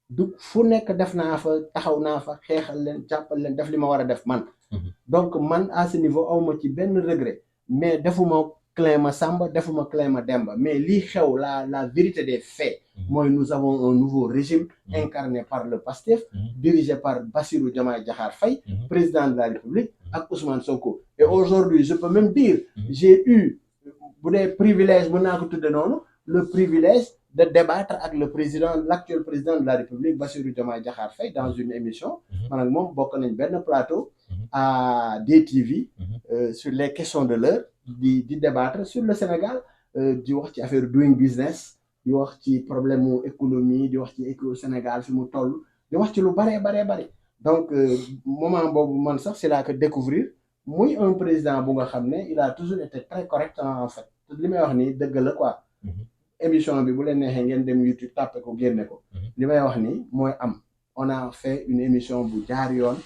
du fu nekk def naa fa taxaw naa fa xeexal leen jàppal leen def li ma war a def man donc man à ce niveau awma ci benn regret mais defuma clin ma Samba defuma clin ma Demba mais lii xew la vérité des faits mooy nous avons un nouveau régime incarné par le PASTEF dirigé par Bassirou Diomaye Diakhar Faye président de la République ak Ousmane Sonko et aujourd'hui je peux même dire j'ai eu bu dee privilège mën naa ko tudde noonu le privilège de débattre avec l'actuel président de la République Bassirou Diomaye Diakhar Faye dans une émission man ak moom bokk nañ benn plateau à DTV sur les questions de l'heure di débattre sur le Sénégal di wax ci affaire doing business di wax ci problème mu économie di wax ci éco Sénégal fi mu toll di wax ci lu bare donc moment boobu man sax c'est là que découvrir muy un président bu nga xam ne il a toujours été très correct en fait li may wax nii dëgg la quoi émission bi bu leen neexee ngeen dem YouTube tàppe ko génne ko li may wax nii mooy am on a fait une émission bu jaar yoon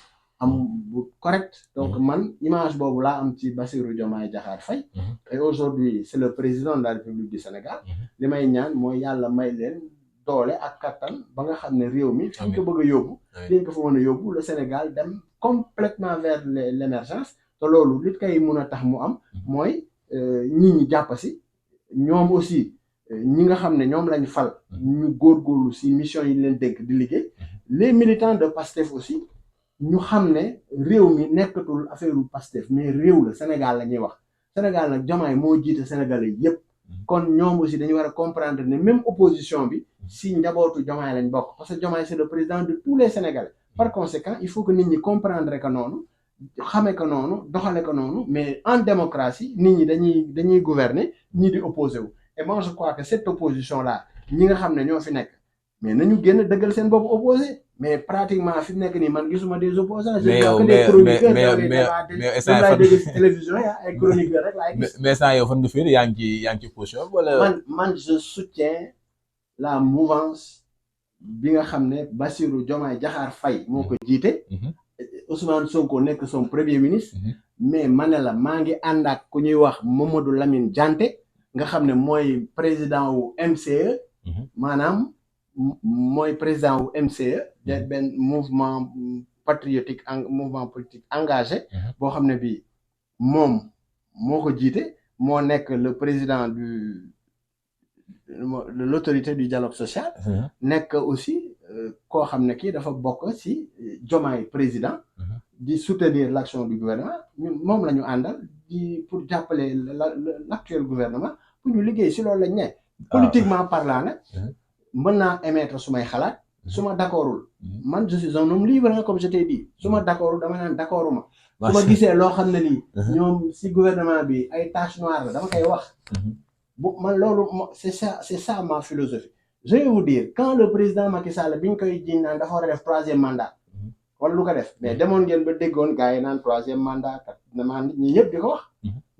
am bu correct donc man image boobu laa am ci Bassirou Diomaye Diakhar Faye et aujourd'hui c'est le président de la République du Sénégal li may ñaan mooy yàlla may leen doole ak kattan ba nga xam ne réew mi fi ñu ko bëgg a yóbbu dañ ko fa mën a yóbbu le Sénégal dem complètement vers l'émergence te loolu li koy mun a tax mu am mooy ñi jàpp si ñoom aussi ñi nga xam ne ñoom lañ fal ñu góorgóorlu si mission yi leen dénk di liggéey les militants de PASTEF aussi ñu xam ne réew mi nekkatul affaire u PASTEF mais réew la Sénégal la ñuy wax Sénégal nag Diomaye moo jiite Sénégalais yépp kon ñoom aussi dañu war a comprendre ne même opposition bi si njabootu Diomaye lañ bokk parce que Diomaye c'est le président de tous les Sénégalais par conséquent il faut que nit ñi comprendre que noonu xamee ko noonu doxale ko noonu mais en démocratie nit ñi dañuy gouverner ñii di opposé wu et moi je crois que cette opposition là ñi nga xam ne ñoo fi nekk mais nañu génn dëggal seen bopp opposé mais pratiquement fi mu nekk nii man gisuma des opposants je vois que des chroniqueurs laay dégg si télévision ya ay chroniqueurs rek laay gis mais saa yow fan nga féer yaa ngi ci position wala man je soutiens la mouvance bi nga xam ne Bassirou Diomaye Diakhar Faye moo ko jiite Ousmane Sonko nekk son premier ministre mais ma ne la maa ngi ànd ak ku ñuy wax Mamadou Lamine Dianté nga xam ne mooy président wu MCE maanaam mooy président wu MCE benn mouvement patriotique mouvement politique engagé boo xam ne bii moom moo ko jiite moo nekk le président de l'autorité du dialogue social nekk aussi koo xam ne kii dafa bokk ci Diomaye président di soutenir l'action du gouvernement ñun moom la ñu àndal di pour jàppale l'actuel gouvernement pour ñu liggéey ci loolu lañ ne politiquement parlant nag mën naa émettre sumay xalaat su ma d'accordul man je suis un homme libre comme je t'ai dit su ma d'accordul dama naan d'accorduma su ma gisee loo xam ne lii ñoom ci gouvernement bi ay taches noires la dama koy wax bu man loolu c'est ça ma philosophie je vais vous dire quand le président Macky Sall bi ñu koy jiñ naan dafa war a def troisième mandat wala lu ko def mais demoon ngeen ba déggoon gars yi naan troisième mandat kat nit ñi yëpp di ko wax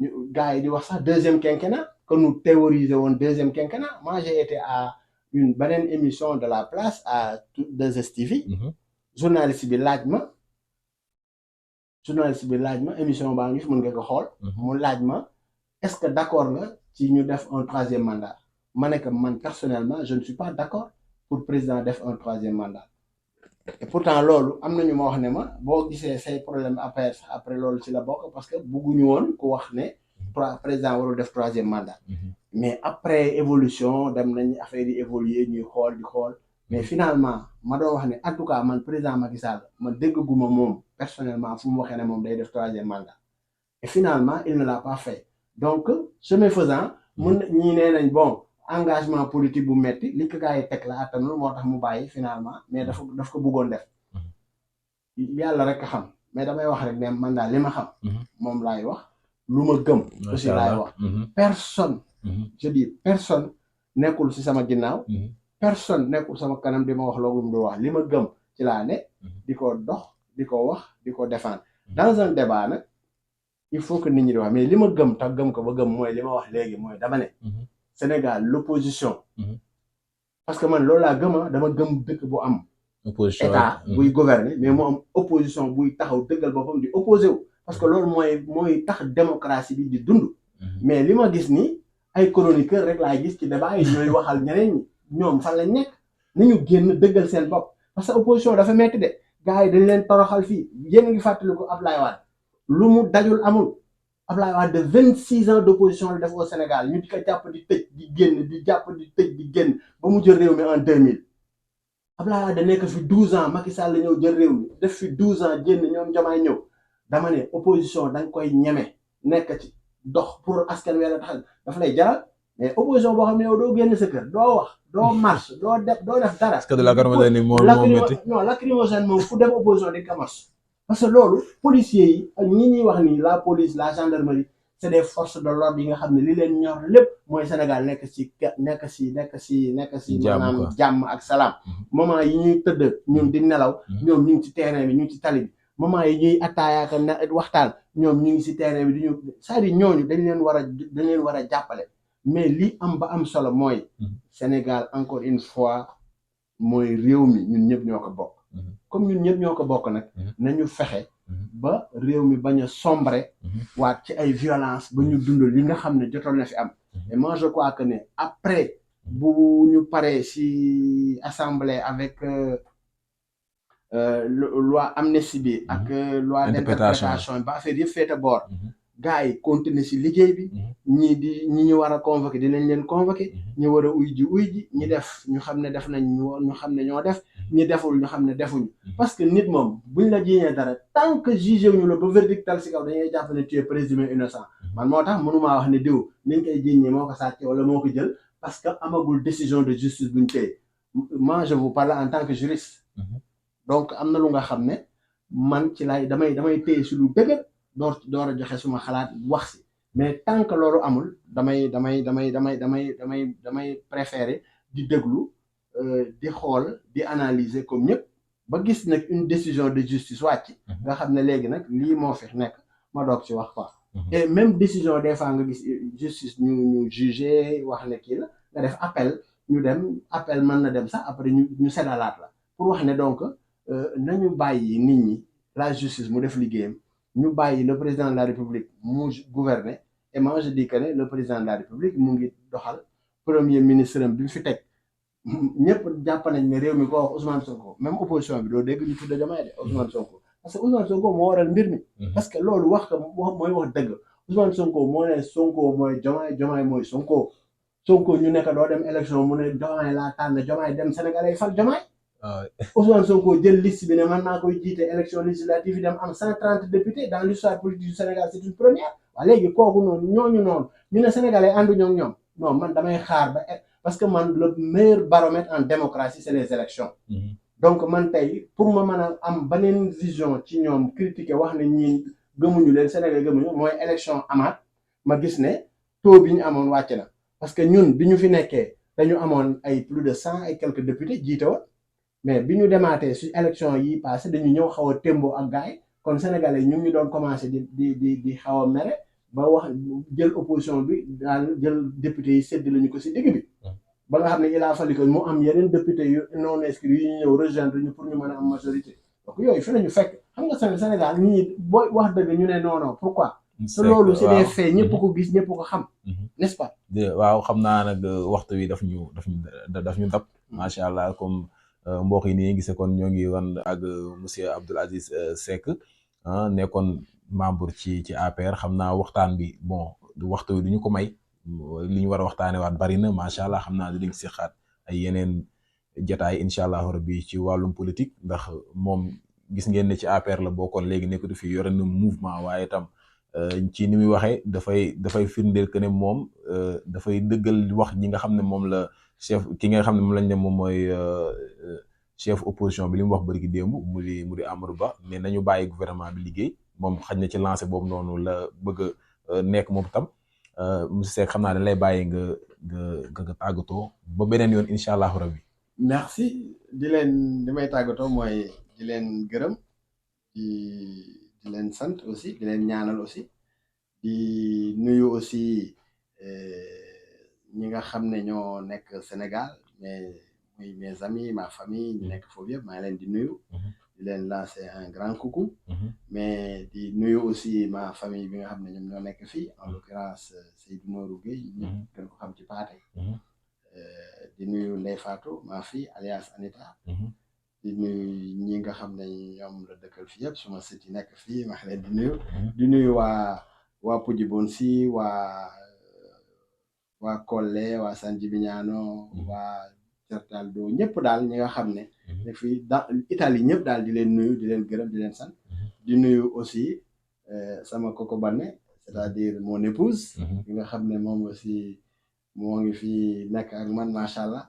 ñu gars yi di wax sax deuxième quinquennat que nous théoriser woon deuxième quinquennat moi j'ai été à une beneen émission de la place à 2STV journaliste bi laaj ma émission baa ngi fi mën nga ko xool mu laaj ma est-ce que d'accord nga ci ñu def un troisième mandat ma ne que man personnellement je ne suis pas d'accord pour président def un troisième mandat et pourtant loolu am na ñu ma wax ne ma boo gisee say problème après loolu ci la bokk parce que bëgguñu woon ku wax ne président warul def troisième mandat mais après évolution dem nañ affaire yi évoluer ñuy xool di xool mais finalement ma doon wax ne en tout cas man président Macky Sall ma dégguma moom personnellement fu mu waxee ne moom day def troisième mandat et finalement il ne l'a pas fait donc chemin faisant mun ñii nee nañ bon engagement politique bu metti li ko gars yi teg la attanul moo tax mu bàyyi finalement mais daf ko bëggoon def yàlla rek a xam mais damay wax rek ne man daal li ma xam moom laay wax lu ma gëm aussi laay wax personne je dis personne nekkul ci sama ginnaaw personne nekkul sama kanam di ma wax loolu mu du wax li ma gëm ci laa ne di ko dox di ko wax di ko défendre dans un débat nag il faut que nit ñi di wax mais li ma gëm tax gëm ko ba gëm mooy li ma wax léegi mooy dama ne Sénégal l'opposition parce que man loolu laa gëm dama gëm dëkk bu am état buy gouverner mais mu am opposition buy taxaw dëggal boppam di opposé wu parce que loolu mooy tax démocratie bi di dund mais li ma gis ni ay chroniqueur rek laay gis ci débat yi ñooy waxal ñeneen ñi ñoom fan lañ nekk nañu génn dëggal seen bopp parce que opposition dafa metti de gars yi dañ leen toroxal fii yéen ngi fàttaliku Ablaye Wade lu mu dajul amul Ablaye Wade de 26 ans d'opposition la def au Sénégal ñu di ko jàpp di tëj di génn di jàpp di tëj di génn ba mu jël réew mi en 2000 Ablaye Wade nekk fi 12 ans Macky Sall la ñëw jël réew mi def fi 12 ans génn ñoom Diomaye ñëw dama ne opposition da nga koy ñeme nekk ci dox pour askan wi la tax dafa lay jaral mais opposition boo xam ne yow doo génn sa kër doo wax doo marche doo def dara. est-ce que de la lacrymogène ni moo métti non lacrymogène moom fu dem opposition di ko marche parce que loolu policiers yi ak ñi ñuy wax ni la police la gendarmerie c'est des forces de l'ordre yi nga xam ne li leen ñor lépp mooy Sénégal nekk si maanaam jàmm ak salaam moment yi ñuy tëdd ñun di nelaw ñoom ñu ngi ci terrain bi ñu ngi ci tali bi moment yi ñuy attaayaaka waxtaan ñoom ñu ngi ci terrain bi di ñu c'est-à-dire ñooñu dañ leen war a jàppale mais li am ba am solo mooy Sénégal encore une fois mooy réew mi ñun ñëpp ñoo ko bokk comme ñun ñëpp ñoo ko bokk nag nañu fexe ba réew mi bañ a sombre waat ci ay violence ba ñu dund li nga xam ne jotoon na fi am et moi je crois que ne après bu ñu paree ci assemblée avec loi amnistie bi ak loi d'interprétation ba affaire yëpp féete boor gars yi continuer ci liggéey bi ñi ñu war a convoqué dinañ leen convoqué ñu war a uy ji ñi def ñu xam ne def nañ ñu xam ne ñoo def ñi deful ñu xam ne defuñu parce que nit moom buñ la jiiñee dara tant que jugé wuñu la ba verdict tal ci kaw dañuy jàpp ne tu es présumé innocent man moo tax mënumaa wax ne diw liñ koy jiiñee moo ko sàcc wala moo ko jël parce que amagul décision de justice buñ téye moi je vous parle en tant que juriste donc am na lu nga xam ne man ci laay damay téye si lu dëgër door a joxe suma xalaat wax si mais tant que loolu amul damay préférer di déglu di xool di analyser comme ñëpp ba gis nag une décision de justice wàcc nga xam ne léegi nag lii moo fi nekk ma doog ci wax quoi et même décision des fois nga gis justice ñu jugé wax ne kii la nga def appel ñu dem appel mën na dem sax après ñu seddalaat la pour wax ne donc nañu bàyyi nit ñi la justice mu def liggéeyam ñu bàyyi le président de la république mu gouverner et moi je dis que ne le président de la république mu ngi doxal premier ministre bi mu fi teg ñëpp jàpp nañ ne réew mi ko wax Ousmane Sonko même opposition bi doo dégg ñu tudde Diomaye de Ousmane Sonko parce que Ousmane Sonko moo waral mbir mi parce que loolu wax ko mooy wax dëgg Ousmane Sonko moo ne Sonko mooy Diomaye mooy Sonko ñu nekk doo dem élection mu ne Diomaye laa tànn Diomaye dem Sénégalais fal Diomaye Ousmane Sonko jël liste bi ne man naa koy jiite élection législative yi dem am 130 députés dans l'histoire politique du Sénégal c'est une première waa léegi kooku noonu ñooñu noonu ñu ne Sénégalais ànduñu ak ñoom non man damay xaar ba parce que man le meilleur baromètre en démocratie c'est les élections donc man tey pour ma mën a am beneen vision ci ñoom critiquer wax ne ñii gëmuñu leen Sénégal gëmuñu mooy élection amaat ma gis ne taux bi ñu amoon wàcc na parce que ñun bi ñu fi nekkee dañu amoon ay plus de 100 et quelques députés jiite woon mais bi ñu demaatee su élection yi passé dañu ñëw xaw a témboo ak gars yi kon sénégalais ñu ngi doon commencé di xaw a mere ba wax jël opposition bi daal jël député yi sédd lañu ko si digg bi ba nga xam ne il a fallu que mu am yeneen député yu non inscrits yu ñu ñëw rejoindre ñu pour ñu mën a am majorité donc yooyu fi lañu fekk xam nga Sénégal ñii booy wax dëgg ñu ne non pourquoi te loolu c'est des faits ñëpp ko gis ñëpp ko xam n'est-ce pas waaw xam naa nag waxtu wi daf ñu dab macha allah comme mbokk yi nii gisee kon ñoo ngi woon ak monsieur Abdoul Aziz Seck nekkoon membre ci APR xam naa waxtaan bi bon waxtu wi du ñu ko may li ñu war a waxtaanee waat bari na macha allah xam naa dinañ si xaat ay yeneen jotaay incha allah rabbi ci wàllum politique ndax moom gis ngeen ne ci APR la bokkoon léegi nekkatu fi yore na mouvement waaye itam ci ni muy waxee dafay firndeel que ne moom dafay dëggal wax ñi nga xam ne moom la ki nga xam ne moom lañ ne moom mooy chef opposition bi li mu wax bari ki démb mu di Amadou Ba mais nañu bàyyi gouvernement bi liggéey moom xaj na ci lancé boobu noonu la bëgg a nekk moom tam monsieur Seck xam naa dañ lay bàyyi nga tàggatoo ba beneen yoon incha allahu rabbi merci di may tàggatoo mooy di leen gërëm di leen sant aussi di leen ñaanal aussi di nuyu aussi ñi nga xam ne ñoo nekk Sénégal mais muy mes amis ma famille ñu nekk foofu yëpp maa ngi leen di nuyu di leen lancer un grand coucou mais di nuyu aussi ma famille bi nga xam ne ñoom ñoo nekk fii en l'occurrence Seydou Nourou Gueye ñëpp gën ko xam ci Paate di nuyu Ndeye Fatou ma fille alias Anita di nuyu ñi nga xam ne ñoom la dëkkal fii yëpp suma sët yi nekk fii maa ngi leen di nuyu waa Poudjibonsi waa Kolle waa Sanjibignano waa Certaldo ñëpp daal ñi nga xam ne fii Italie ñëpp daal di leen nuyu di leen gërëm di leen sant di nuyu aussi sama koko banne c'est-à-dire mon épouse bi nga xam ne moom aussi moo ngi fi nekk ak man macha allah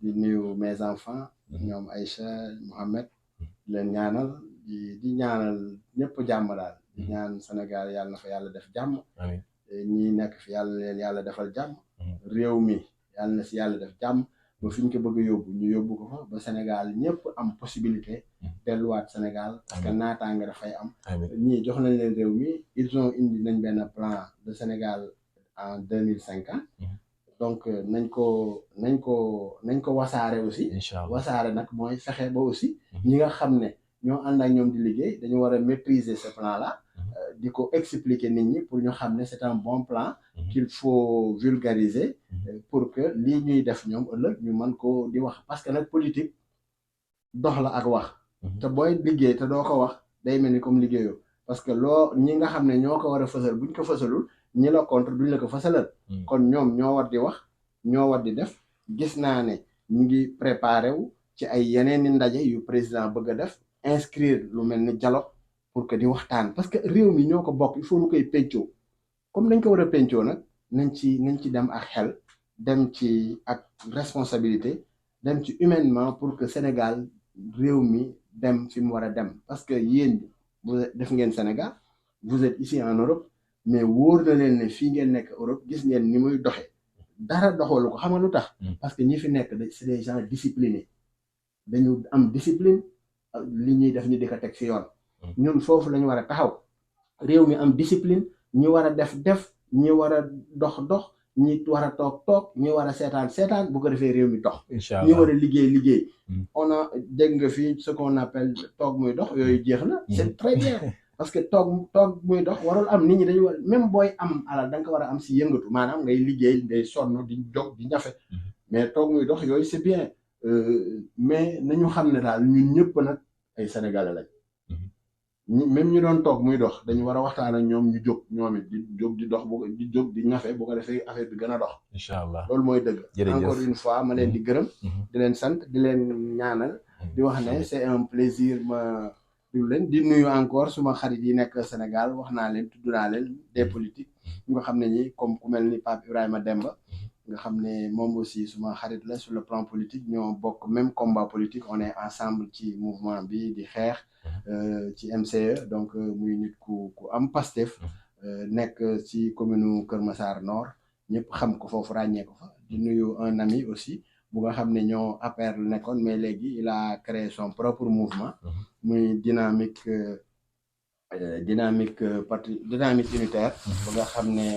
di nuyu mes enfants ñoom Aïcha Mohamed di leen ñaanal di ñaanal ñëpp jàmm daal di ñaan Sénégal yàlla na fa yàlla def jàmm ñi nekk fi yàlla leen yàlla defal jàmm réew mi yàlla na si yàlla def jàmm ba fi ñu ko bëgg a yóbbu ñu yóbbu ko fa ba Sénégal ñëpp am possibilité delluwaat Sénégal parce que naataanga dafay am ñii jox nañ leen réew mi ils ont indi nañ benn plan de Sénégal en 2050 donc nañ ko wasaare aussi wasaare nag mooy fexe ba aussi ñi nga xam ne ñoo ànd ak ñoom di liggéey dañu war a maîtriser ce plan là di ko expliquer nit ñi pour ñu xam ne c'est un bon plan qu'il faut vulgariser pour que lii ñuy def ñoom ëllëg ñu mën ko di wax parce que nag politique dox la ak wax te booy liggéey te doo ko wax day mel ni comme liggéeyoo parce que ñi nga xam ne ñoo ko war a fësal buñ ko fësalul ñi la contre duñ la ko fësalal kon ñoom ñoo war di wax ñoo war di def gis naa ne ñu ngi préparé wu ci ay yeneen i ndaje yu président bëgg a def inscrire lu mel ni dialogue pour que di waxtaan parce que réew mi ñoo ko bokk il faut ñu koy pencoo comme dañ ko war a pencoo nag nañ ci dem ak xel dem ci ak responsabilité dem ci humainement pour que Sénégal réew mi dem fi mu war a dem parce que yéen vous def ngeen Sénégal vous êtes ici en Europe mais wóor na leen ne fii ngeen nekk Europe gis ngeen ni muy doxe dara doxalu ko xam nga lu tax parce que ñi fi nekk c'est des gens disciplinés dañu am discipline li ñuy def ñu di ko teg ci yoon ñun foofu lañu war a taxaw réew mi am discipline ñi war a def ñi war a dox ñi war a toog ñi war a seetaan bu ko defee réew mi dox ñi war a liggéey on a dégg nga fii ce qu'on appelle toog muy dox yooyu jeex na c'est très bien parce que toog muy dox warul am nit ñi dañu war même booy am alal da nga ko war a am si yëngatu maanaam ngay liggéey ngay sonn di jóg di ñafe mais toog muy dox yooyu c'est bien mais nañu xam ne daal ñun ñëpp nag ay sénégalais lañ même ñu doon toog muy dox dañu war a waxtaan ak ñoom ñu jóg ñoom it di jóg di dox di jóg di ñafe bu ko defee affaire bi gën a dox incha allah loolu mooy dëgg encore une fois ma leen di gërëm di leen sant di leen ñaanal di wax ne c'est un plaisir ma di nuyu encore suma xarit yi nekk Sénégal wax naa leen tudd naa leen des politiques ñu nga xam ne ñi comme ku mel ni Pape Ibrahima Demba nga xam ne moom aussi suma xarit la sur le plan politique ñoo bokk même combat politique on est ensemble ci mouvement bi di xeex ci MCE donc muy nit ku am Pastef nekk ci commune Kër Massar Nord ñëpp xam ko foofu ràññee ko fa di nuyu un ami aussi bu nga xam ne ñoo APR lu nekkoon mais léegi il a créé son propre mouvement muy dynamique unitaire bu nga xam ne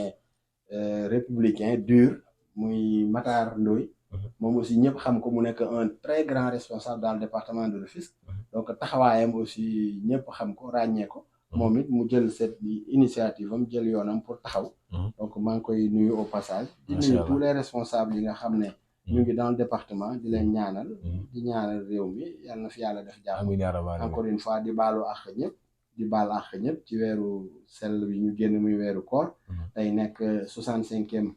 républicain dur muy Matar Ndoye moom aussi ñëpp xam ko mu nekk un très grand responsable dans le département de Rufisque donc taxawaayam aussi ñëpp xam ko ràññee ko moom it mu jël cette initiative am jël yoonam pour taxaw donc maa ngi koy nuyu au passage di nuyu tous les responsables yi nga xam ne ñu ngi dans le département di leen ñaanal di ñaanal réew mi yàlla na fi yàlla def jàmm encore une fois di baalu àq ñëpp di baal àq ñëpp ci weeru sell bi ñu génn muy weeru koor tey nekk 65e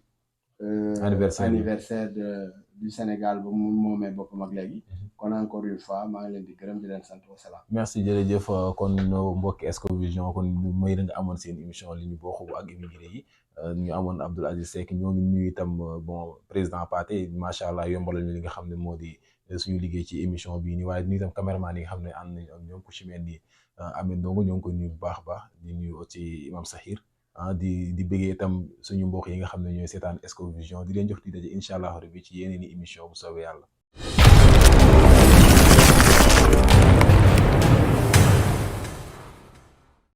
anniversaire du Sénégal ba mu moomee boppam ak léegi kon encore une fois maa ngi leen di gërëm di leen sant wasalaam. merci jërëjëf kon mbokki Escovision kon may da nga amoon seen émission li ñu bokk ak immigré yi ñu amoon Abdoul Aziz Seck ñoo ngi nuyu itam bon président Pathé macha allah yombalal ñu li nga xam ne moo di suñu liggéey ci émission bii nii waaye nuyu itam caméraman yi nga xam ne ànd nañu ak ñoom ku ci mel ni Ameth Ndongo ñoo ngi ko nuyu bu baax a baax di nuyu aussi Imam Sahir di bëggee itam suñu mbokk yi nga xam ne ñooy seetaan Escovision di leen jox di daje incha allah rabbi ci yeneen i émission bu soobee yàlla.